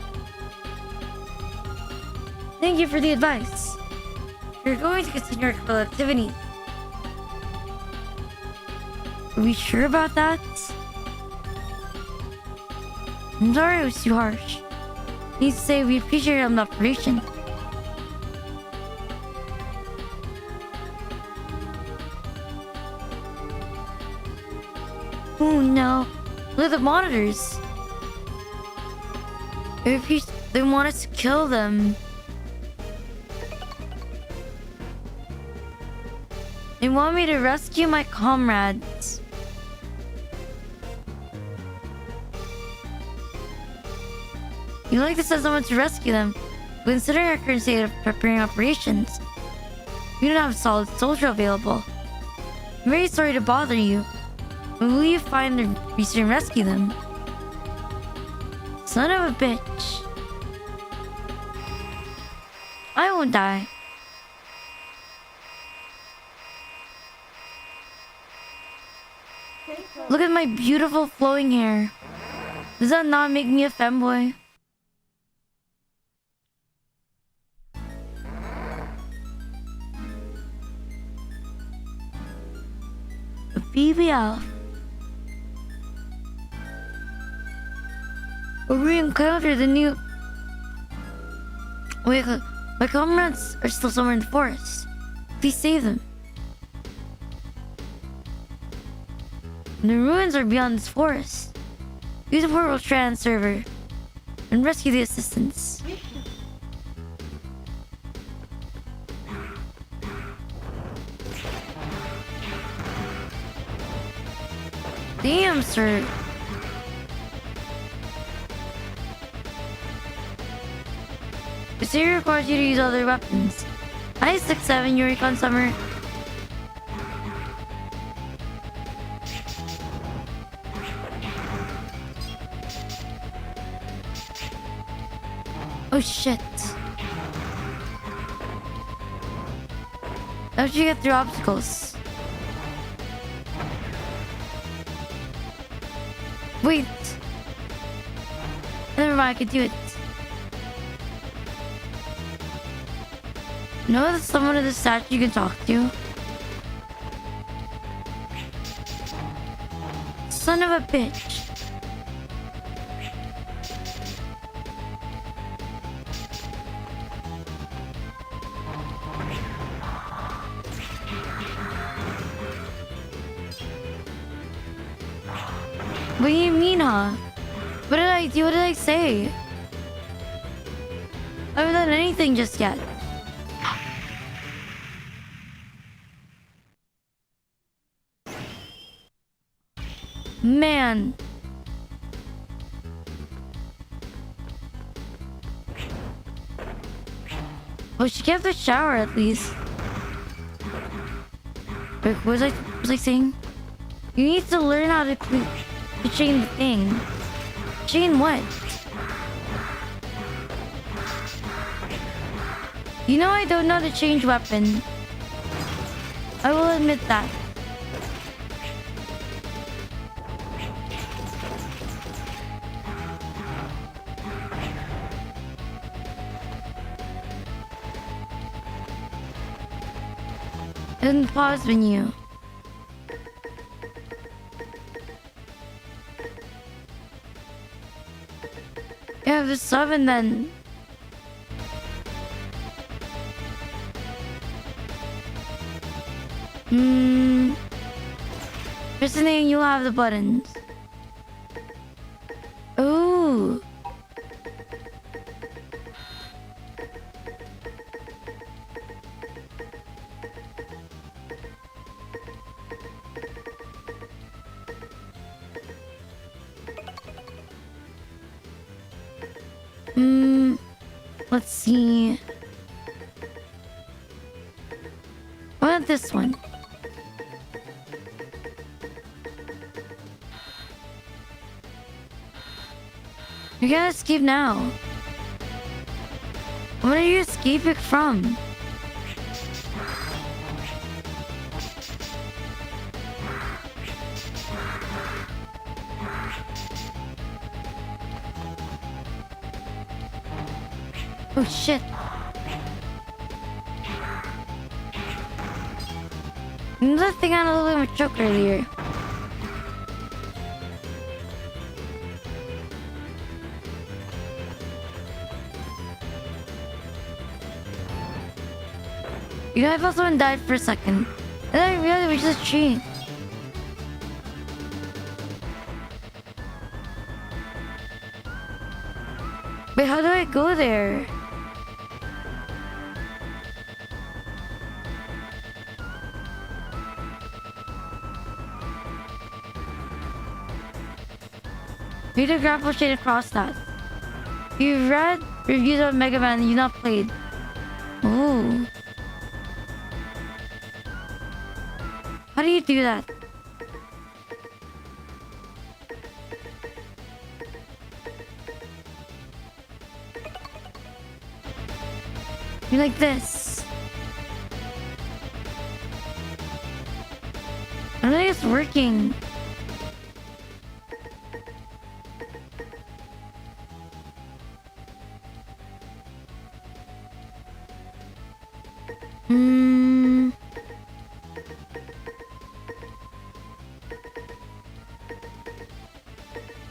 Thank you for the advice. We're going to continue our guerrilla activities. Are we sure about that? I'm sorry it was too harsh. Need to say we appreciate the operation. Oh no, look at the monitors. They want us to kill them. They want me to rescue my comrades. You'd like to send someone to rescue them, but considering our current state of preparing operations, we don't have a solid soldier available. I'm very sorry to bother you, but will you find the reason and rescue them? Son of a bitch. I won't die. Look at my beautiful flowing hair. Does that not make me a femboy? A BBL. We encountered the new... Wait, my comrades are still somewhere in the forest. Please save them. The ruins are beyond this forest. Use the portal strand server and rescue the assistants. Damn, sir. The series requires you to use other weapons. Hi, 6-7, Yurikon Summer. Oh shit. How should you get through obstacles? Wait. Never mind, I can do it. No, there's someone at the statue you can talk to. Son of a bitch. What do you mean, huh? What did I do? What did I say? I haven't done anything just yet. Man. Well, she kept the shower at least. Wait, what was I saying? You need to learn how to chain the thing. Chain what? You know I don't know how to change weapon. I will admit that. In the pause menu. Yeah, the 7 then. First thing you'll have the buttons. Ooh. Let's see. What Not this one. You gotta escape now. What are you escaping from? Oh shit. That thing had a little bit of a choke earlier. You know, I felt someone died for a second. And then I realized it was just a tree. Wait, how do I go there? Need to grapple straight across that. You read reviews of Mega Man and you not played. Ooh. How do you do that? You like this. I don't think it's working.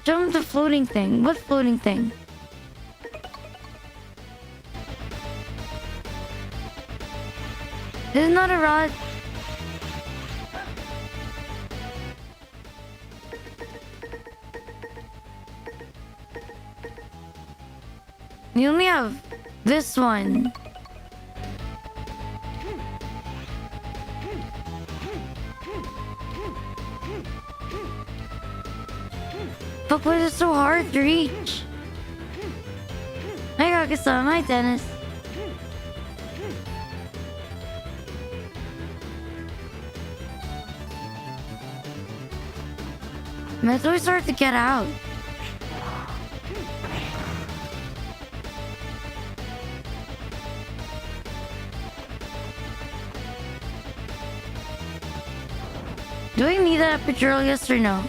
Jump the floating thing. What floating thing? This is not a rod. You only have this one. Fuck, why is it so hard to reach? Hi, Kaka-san. Hi, Dennis. Man, it's always hard to get out. Do I need that epidural, yes or no?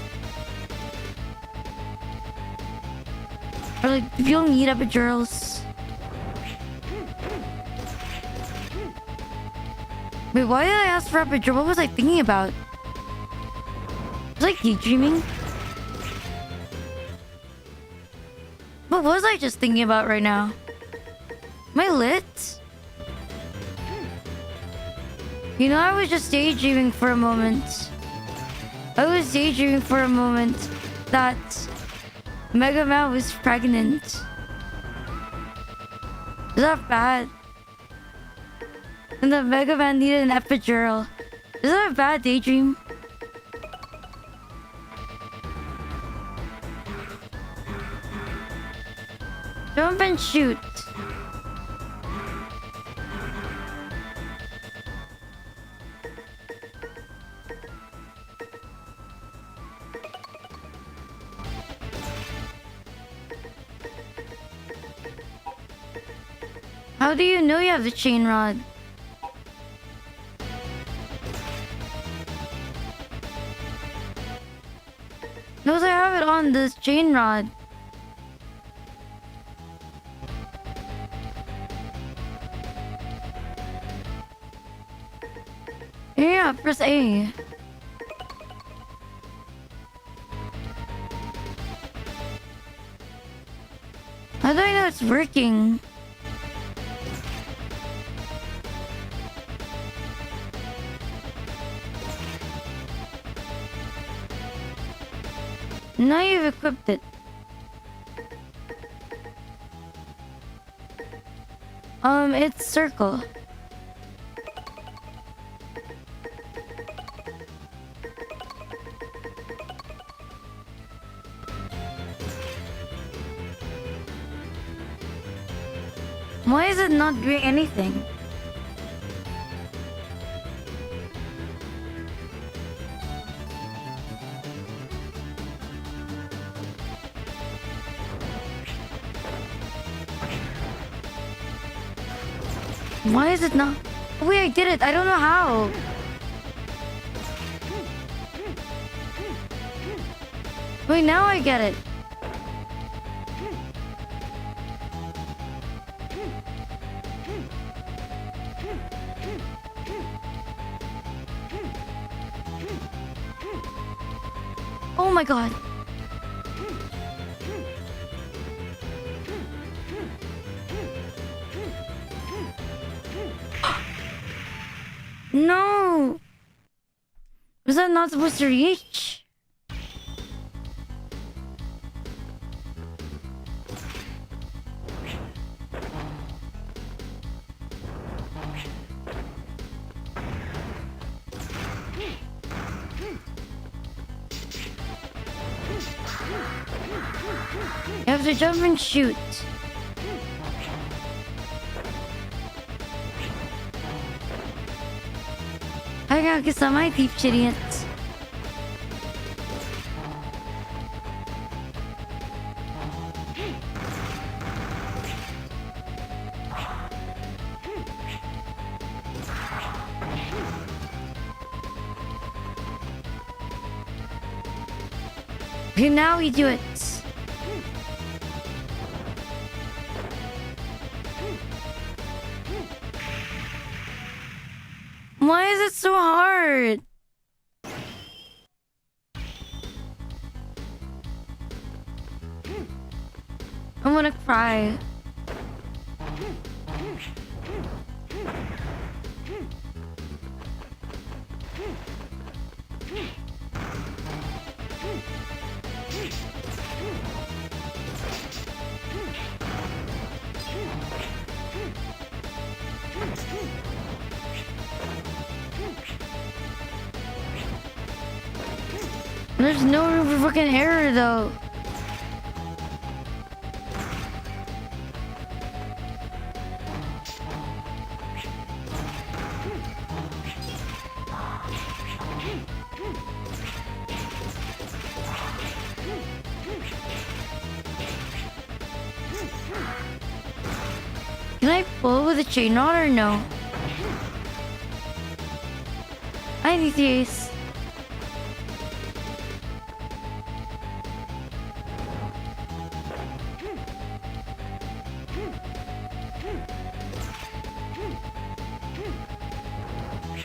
Or like, if you don't need epidurals. Wait, why did I ask for epidural? What was I thinking about? Was I daydreaming? What was I just thinking about right now? Am I lit? You know, I was just daydreaming for a moment. I was daydreaming for a moment that Mega Man was pregnant. Is that bad? And that Mega Man needed an epidural. Is that a bad daydream? Jump and shoot. How do you know you have the chain rod? No, I have it on this chain rod. Yeah, press A. How do I know it's working? Now you've equipped it. It's circle. Why is it not doing anything? Why is it not? Oh, wait, I did it. I don't know how. Wait, now I get it. Oh my god. No. Was that not supposed to reach? You have to jump and shoot. Kaya kasama yung teacher yun. Okay, now we do it. Why is it so hard? I'm gonna cry. There's no room for fucking error though. Can I pull with a chain rod or no? I need the ace.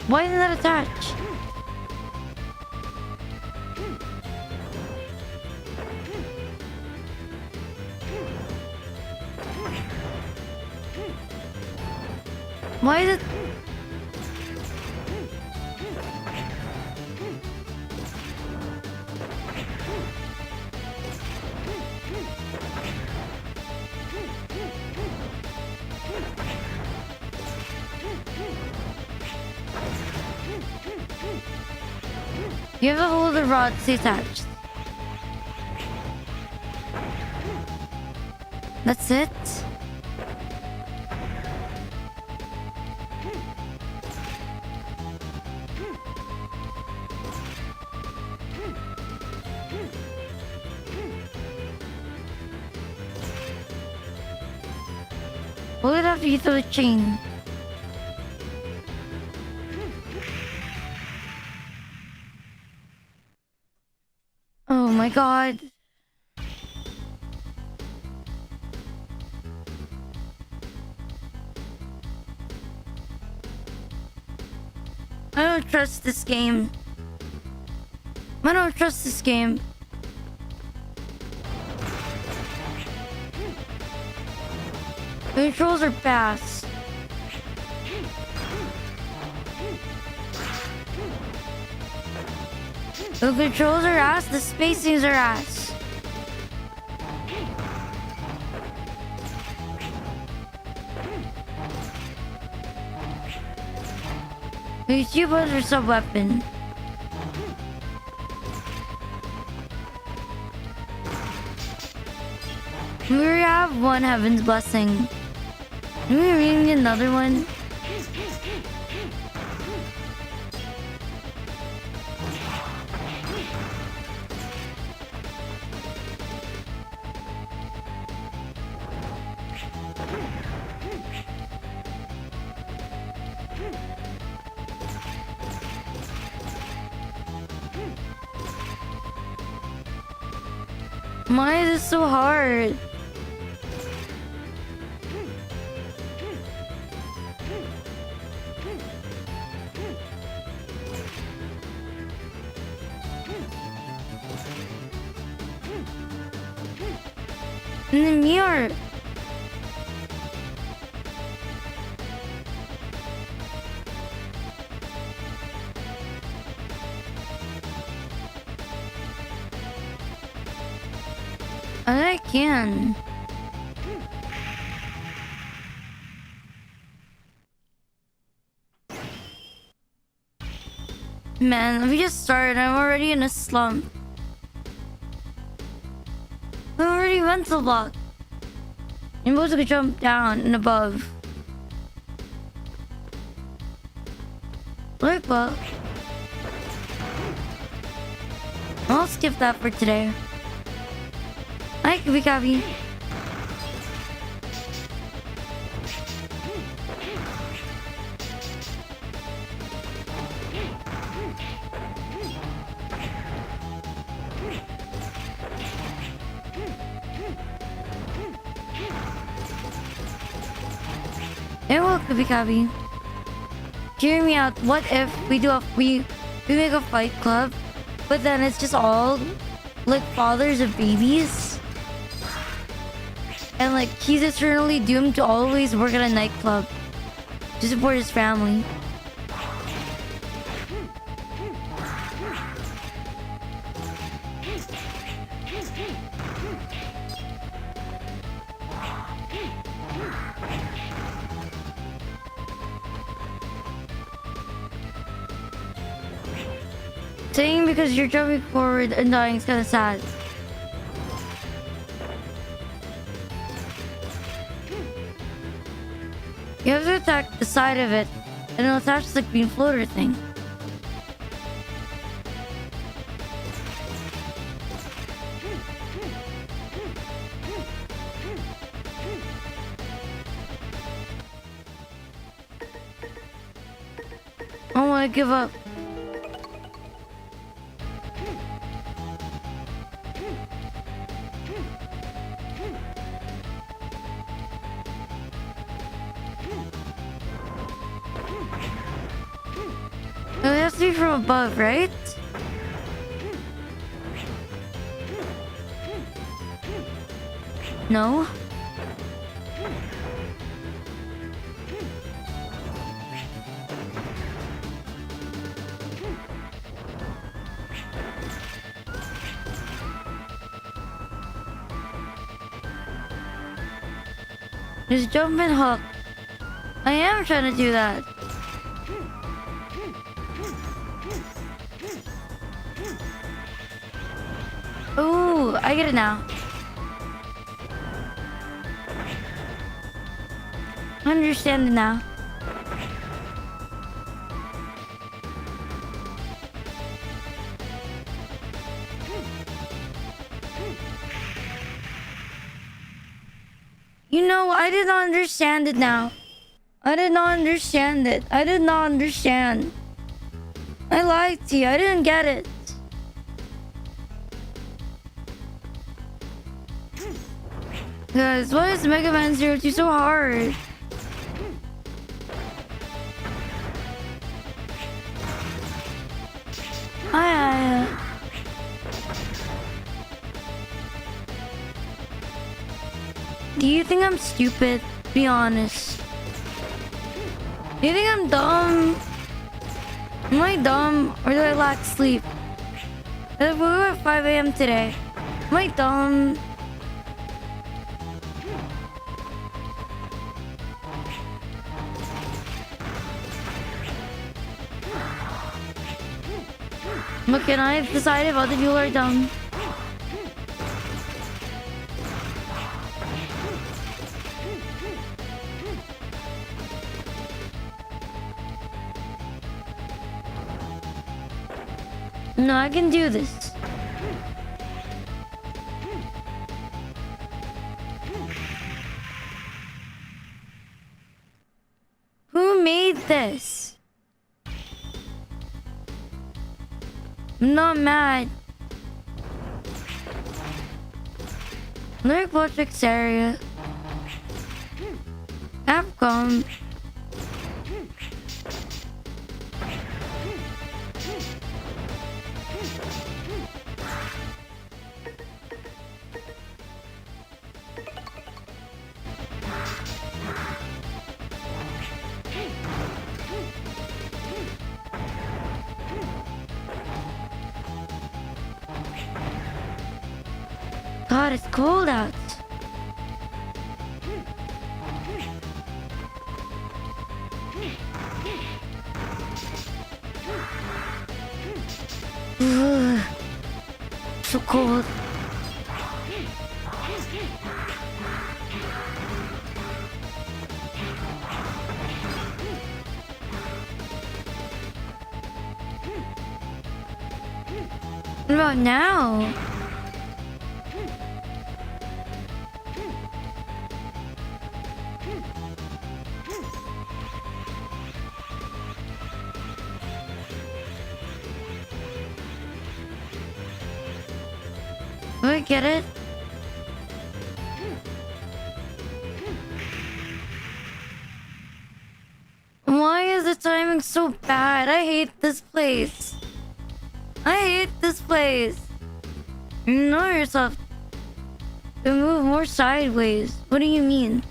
Why isn't that attached? Why is it? You have to hold the rod to attached. That's it. Pull it after you throw the chain. Oh my god. I don't trust this game. I don't trust this game. The controls are fast. The controls are ass, the spacings are ass. These two buttons are sub-weapon. We already have one Heaven's Blessing. Do we really need another one? Why is this so hard? In the mirror. I can. Man, we just started. I'm already in a slump. I already went to the block. You're supposed to jump down and above. Like what? I'll skip that for today. Hi, Kabi Kabi. Hey, well, Kabi Kabi. Hear me out. What if we make a fight club, but then it's just all like fathers of babies? And like he's eternally doomed to always work at a nightclub to support his family. Saying because you're jumping forward and dying is kind of sad. You have to attack the side of it, and it'll attach the green floater thing. I don't want to give up. It has to be from above, right? No? Just jump and hook. I am trying to do that. Ooh, I get it now. I understand it now. You know, I did not understand it now. I did not understand it. I did not understand. I lied to you. I didn't get it. Guys, why is Mega Man 02 so hard? Hi. Do you think I'm stupid? Be honest. Do you think I'm dumb? Am I dumb or do I lack sleep? I woke up at 5 a.m. today. Am I dumb? Look, and I've decided other people are dumb. No, I can do this. Who made this? I'm not mad. Lurk Vortex area. Capcom. God, it's cold out. Ugh. So cold. What about now? Do I get it? Why is the timing so bad? I hate this place. I hate this place. You know yourself. To move more sideways. What do you mean?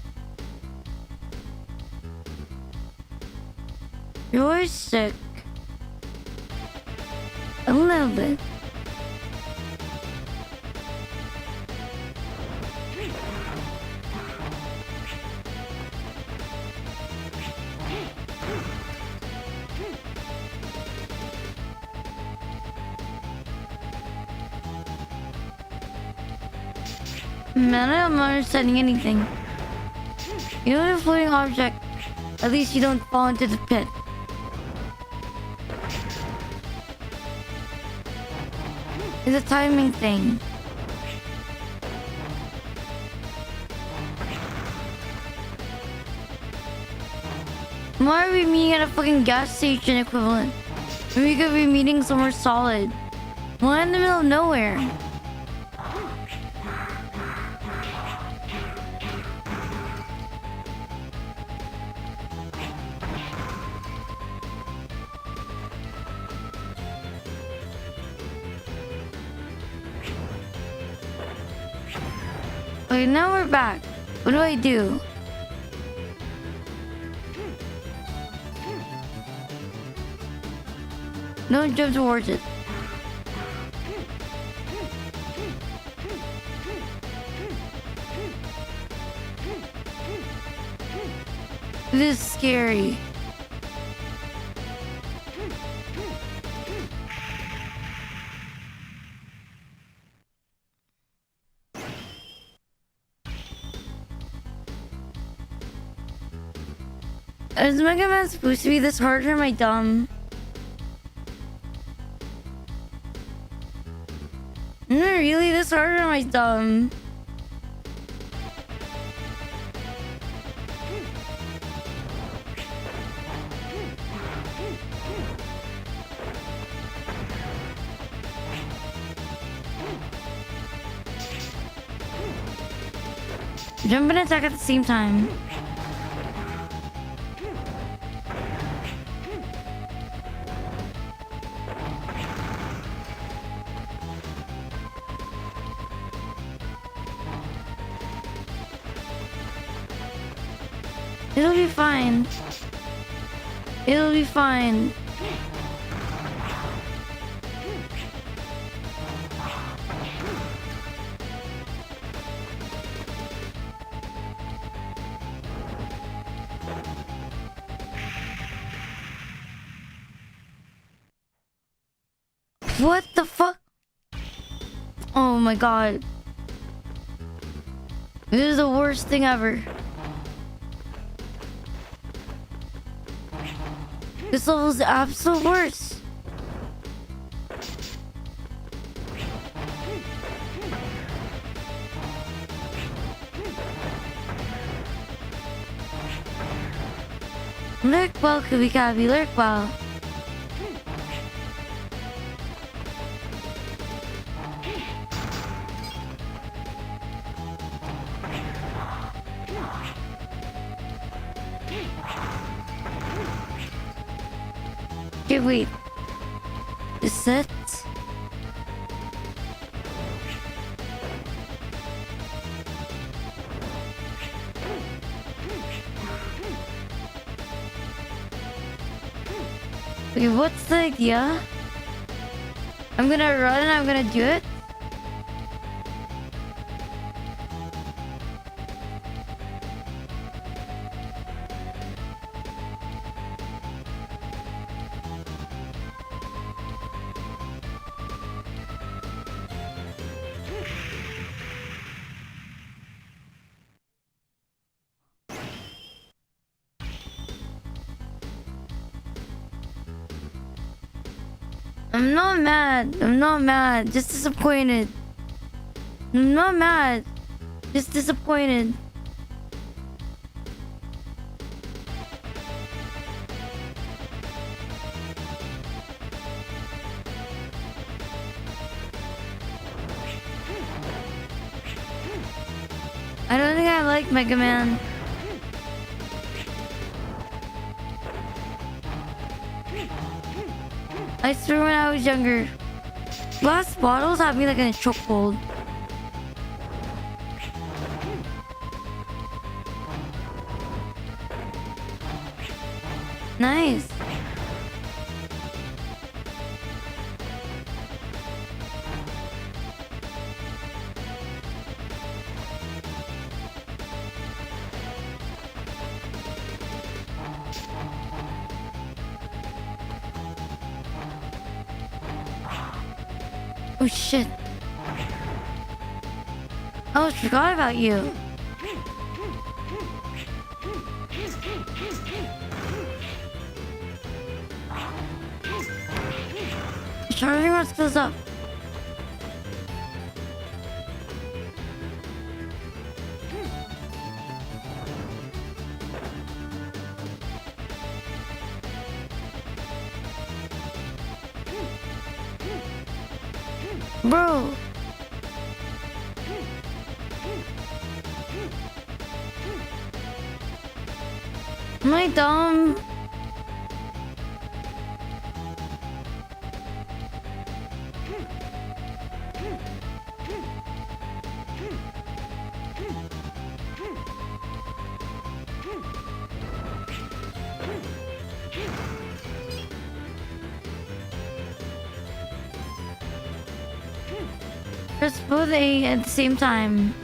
You're sick. A little bit. Man, I'm not understanding anything. You're a floating object. At least you don't fall into the pit. It's a timing thing. Why are we meeting at a fucking gas station equivalent? When we could be meeting somewhere solid. Why in the middle of nowhere? Okay, now we're back. What do I do? Don't jump towards it. This is scary. Is Mega Man supposed to be this hard, or am I dumb? Isn't it really this hard, or am I dumb? Jump and attack at the same time. It'll be fine. It'll be fine. What the fuck? Oh my god. This is the worst thing ever. This level is the absolute worst. Lurk well, Kubikabi, lurk well. Okay, wait. Is it? Okay, what's the idea? I'm gonna run and I'm gonna do it. I'm not mad. I'm not mad. Just disappointed. I'm not mad. Just disappointed. I don't think I like Mega Man. I swear when I was younger, glass bottles had me like in a chokehold. Nice. Oh shit. I almost forgot about you. Charging rod goes up. Bro. Am I dumb? Press both A at the same time.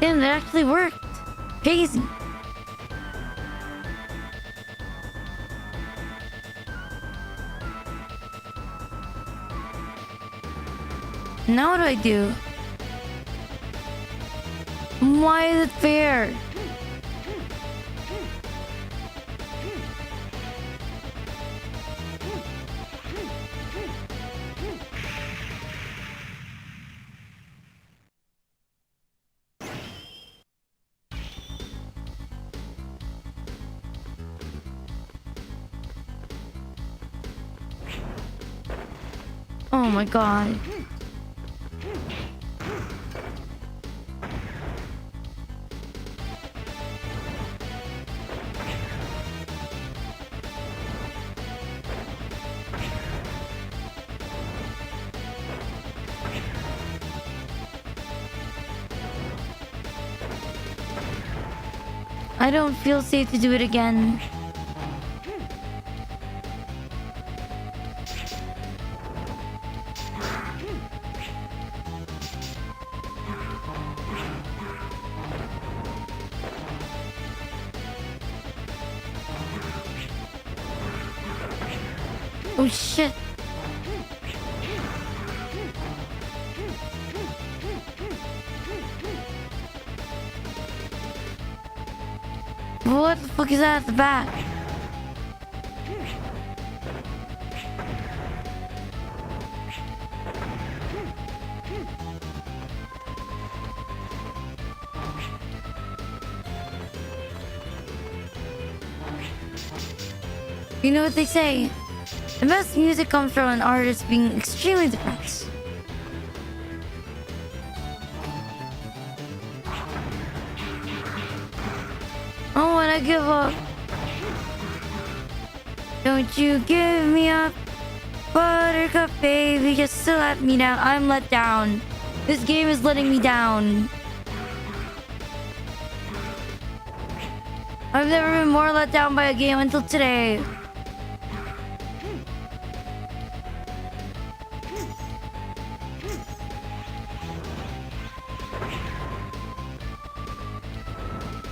Damn, that actually worked. Crazy. Now what do I do? Why is it fair? Oh my god. I don't feel safe to do it again. Oh shit. What the fuck is that at the back? You know what they say? The best music comes from an artist being extremely depressed. I don't wanna give up. Don't you give me up, Buttercup baby, just to let me down. I'm let down. This game is letting me down. I've never been more let down by a game until today.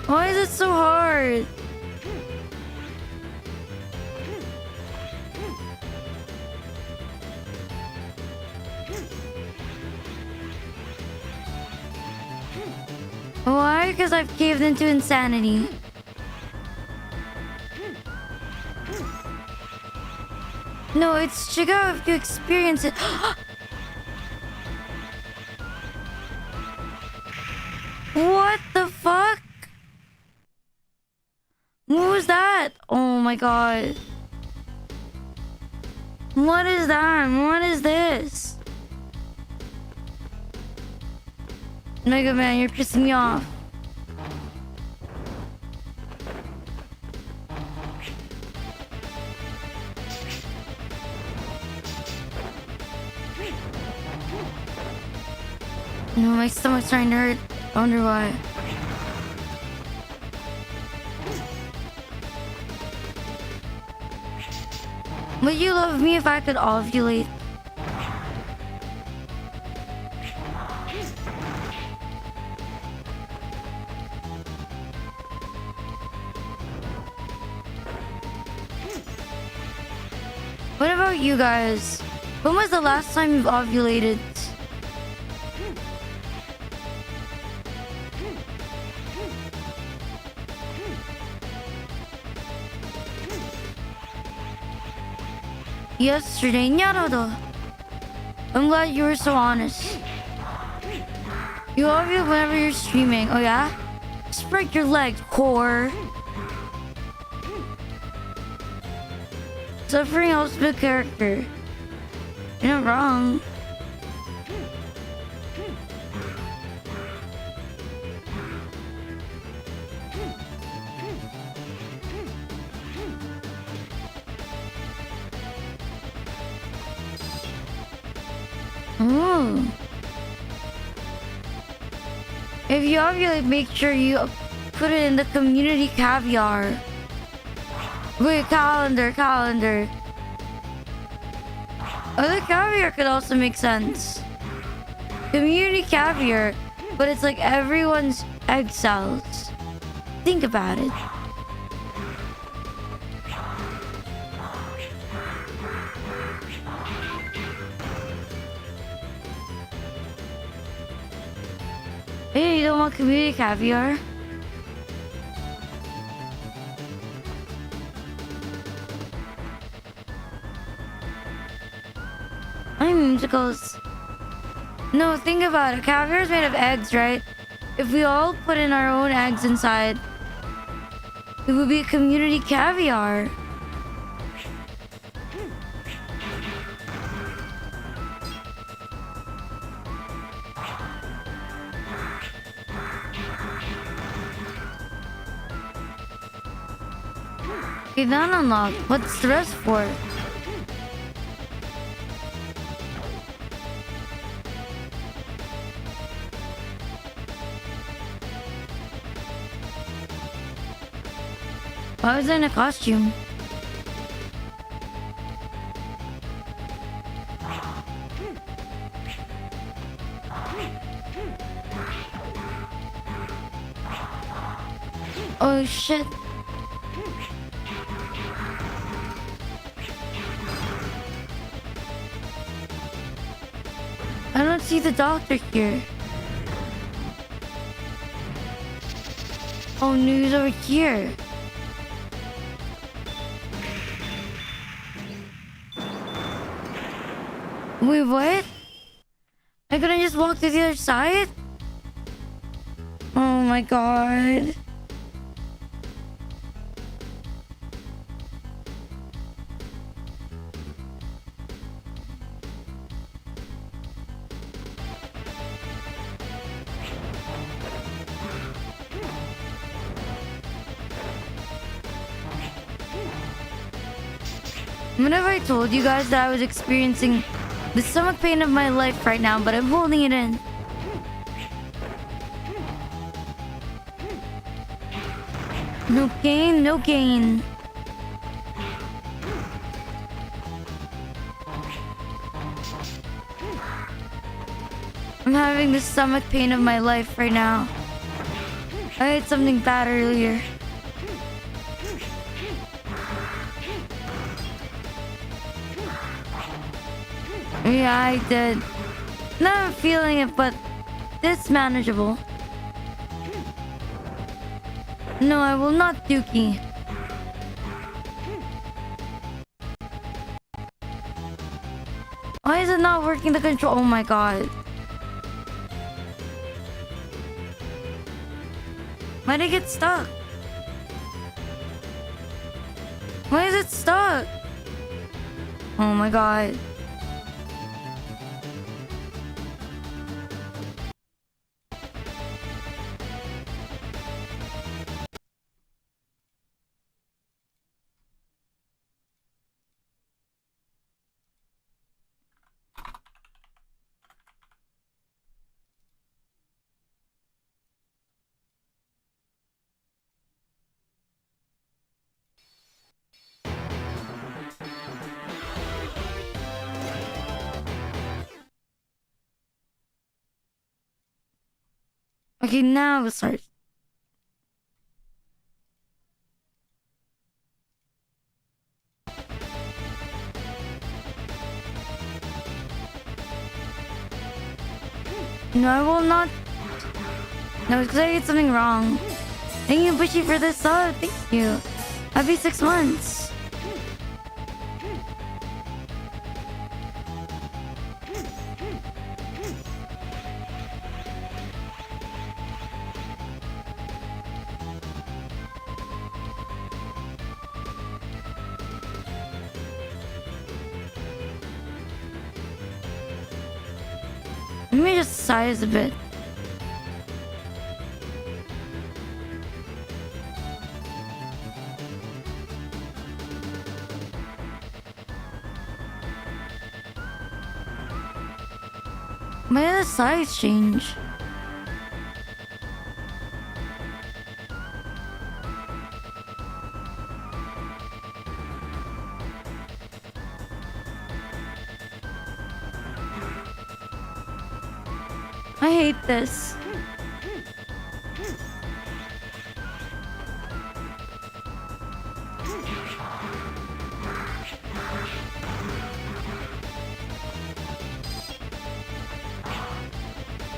Why is it so hard? Why? Because I've caved into insanity. No, it's check out if you experience it. What the fuck? What was that? Oh my god. What is that? What is this? Mega Man, you're pissing me off. No, my stomach's starting to hurt. I wonder why. Would you love me if I could ovulate? What about you guys? When was the last time you've ovulated? Yesterday, Nyarado. I'm glad you were so honest. You ovulate whenever you're streaming. Oh yeah? Just break your legs, whore. Suffering helps the character. You're not wrong. Ooh. If you ovulate, make sure you put it in the community caviar. Wait, calendar. Other caviar could also make sense. Community caviar, but it's like everyone's egg cells. Think about it. Hey, you don't want community caviar? Musicals. No, think about it. Caviar is made of eggs, right? If we all put in our own eggs inside, it would be community caviar. Okay, that unlocked. What's the rest for? Why was I in a costume? Oh shit. I don't see the doctor here. Oh, news over here. Wait, what? I couldn't just walk to the other side? Oh my god. Whenever I told you guys that I was experiencing the stomach pain of my life right now, but I'm holding it in. No gain, no gain. I'm having the stomach pain of my life right now. I ate something bad earlier. Yeah, I did. Now I'm feeling it, but it's manageable. No, I will not dookie. Why is it not working the control? Oh my god. Why did it get stuck? Why is it stuck? Oh my god. Okay, now we'll start. No, I will not. No, it's because I did something wrong. Thank you, Bushy, for this sub. Thank you. Happy 6 months. Let me just size a bit. Why did the size change? I hate this.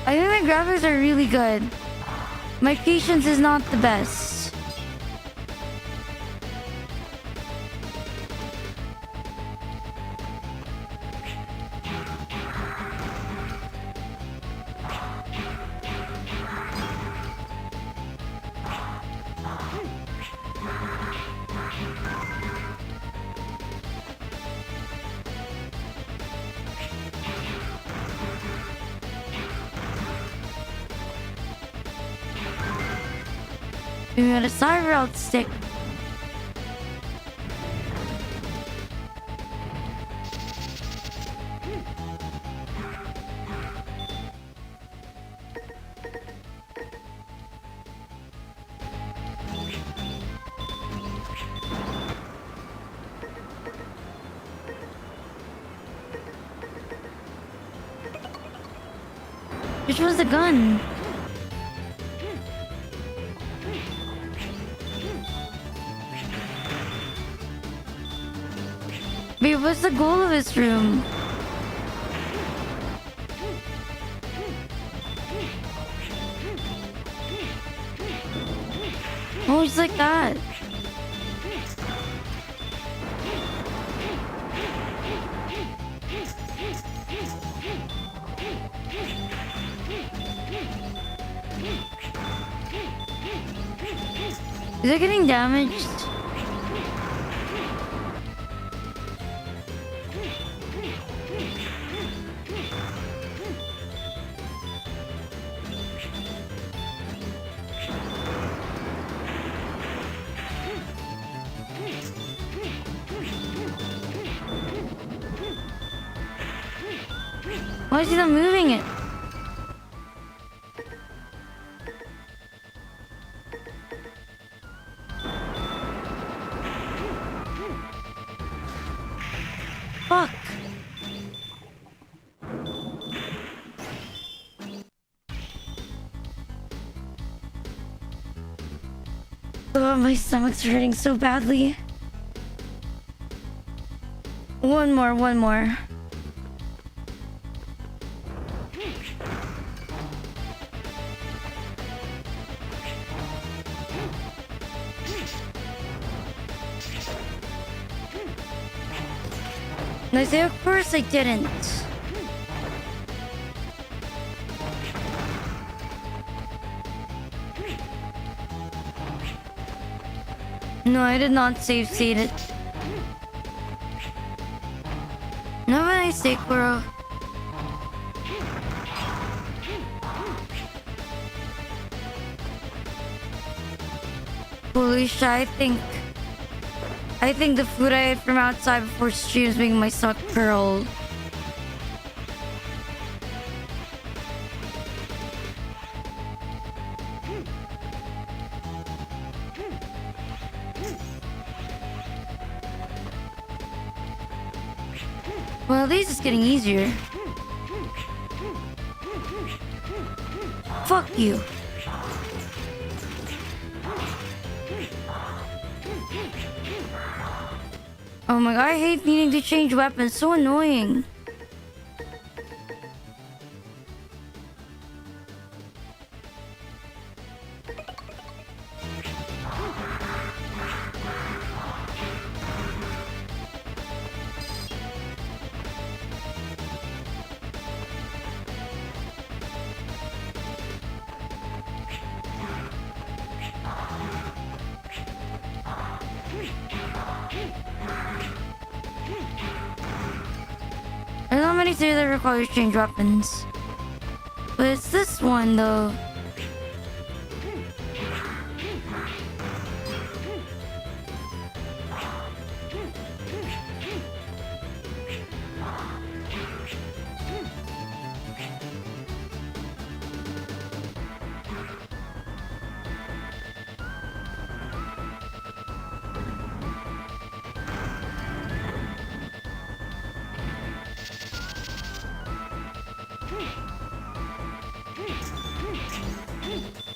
I think the graphics are really good. My patience is not the best. We got a cyber out stick. Which was the gun? Wait, what's the goal of this room? Oh, it's like that. Is it getting damaged? Why is he not moving it? Fuck. Oh, my stomach's hurting so badly. One more. And I say, of course I didn't. No, I did not save seed it. No, when I say Kuro. Holy shit, I think the food I ate from outside before stream is making my stomach curl. Well, at least it's getting easier. Fuck you. Oh my god, I hate needing to change weapons. So annoying. There's not many things that require you to change weapons. But it's this one though.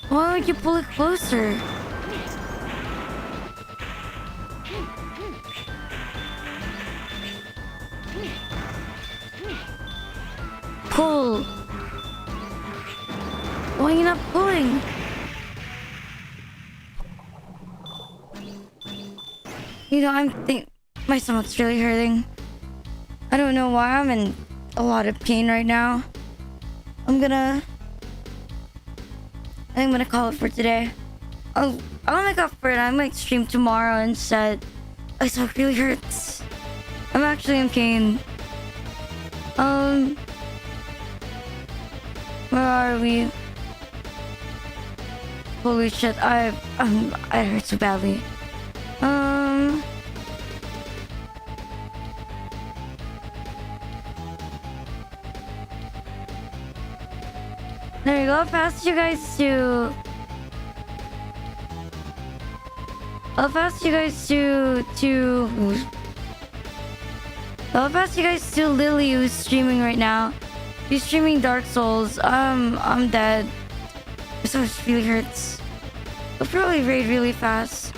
Why would you pull it closer? Pull. Why are you not pulling? You know, my stomach's really hurting. I don't know why. I'm in a lot of pain right now. I'm gonna call it for today. I'll make up for it. I might stream tomorrow instead. My stomach really hurts. I'm actually in pain. Where are we? Holy shit! I hurt so badly. There you go. I'll pass you guys to Lily, who's streaming right now. She's streaming Dark Souls. I'm dead. My stomach really hurts. I'll probably raid really fast.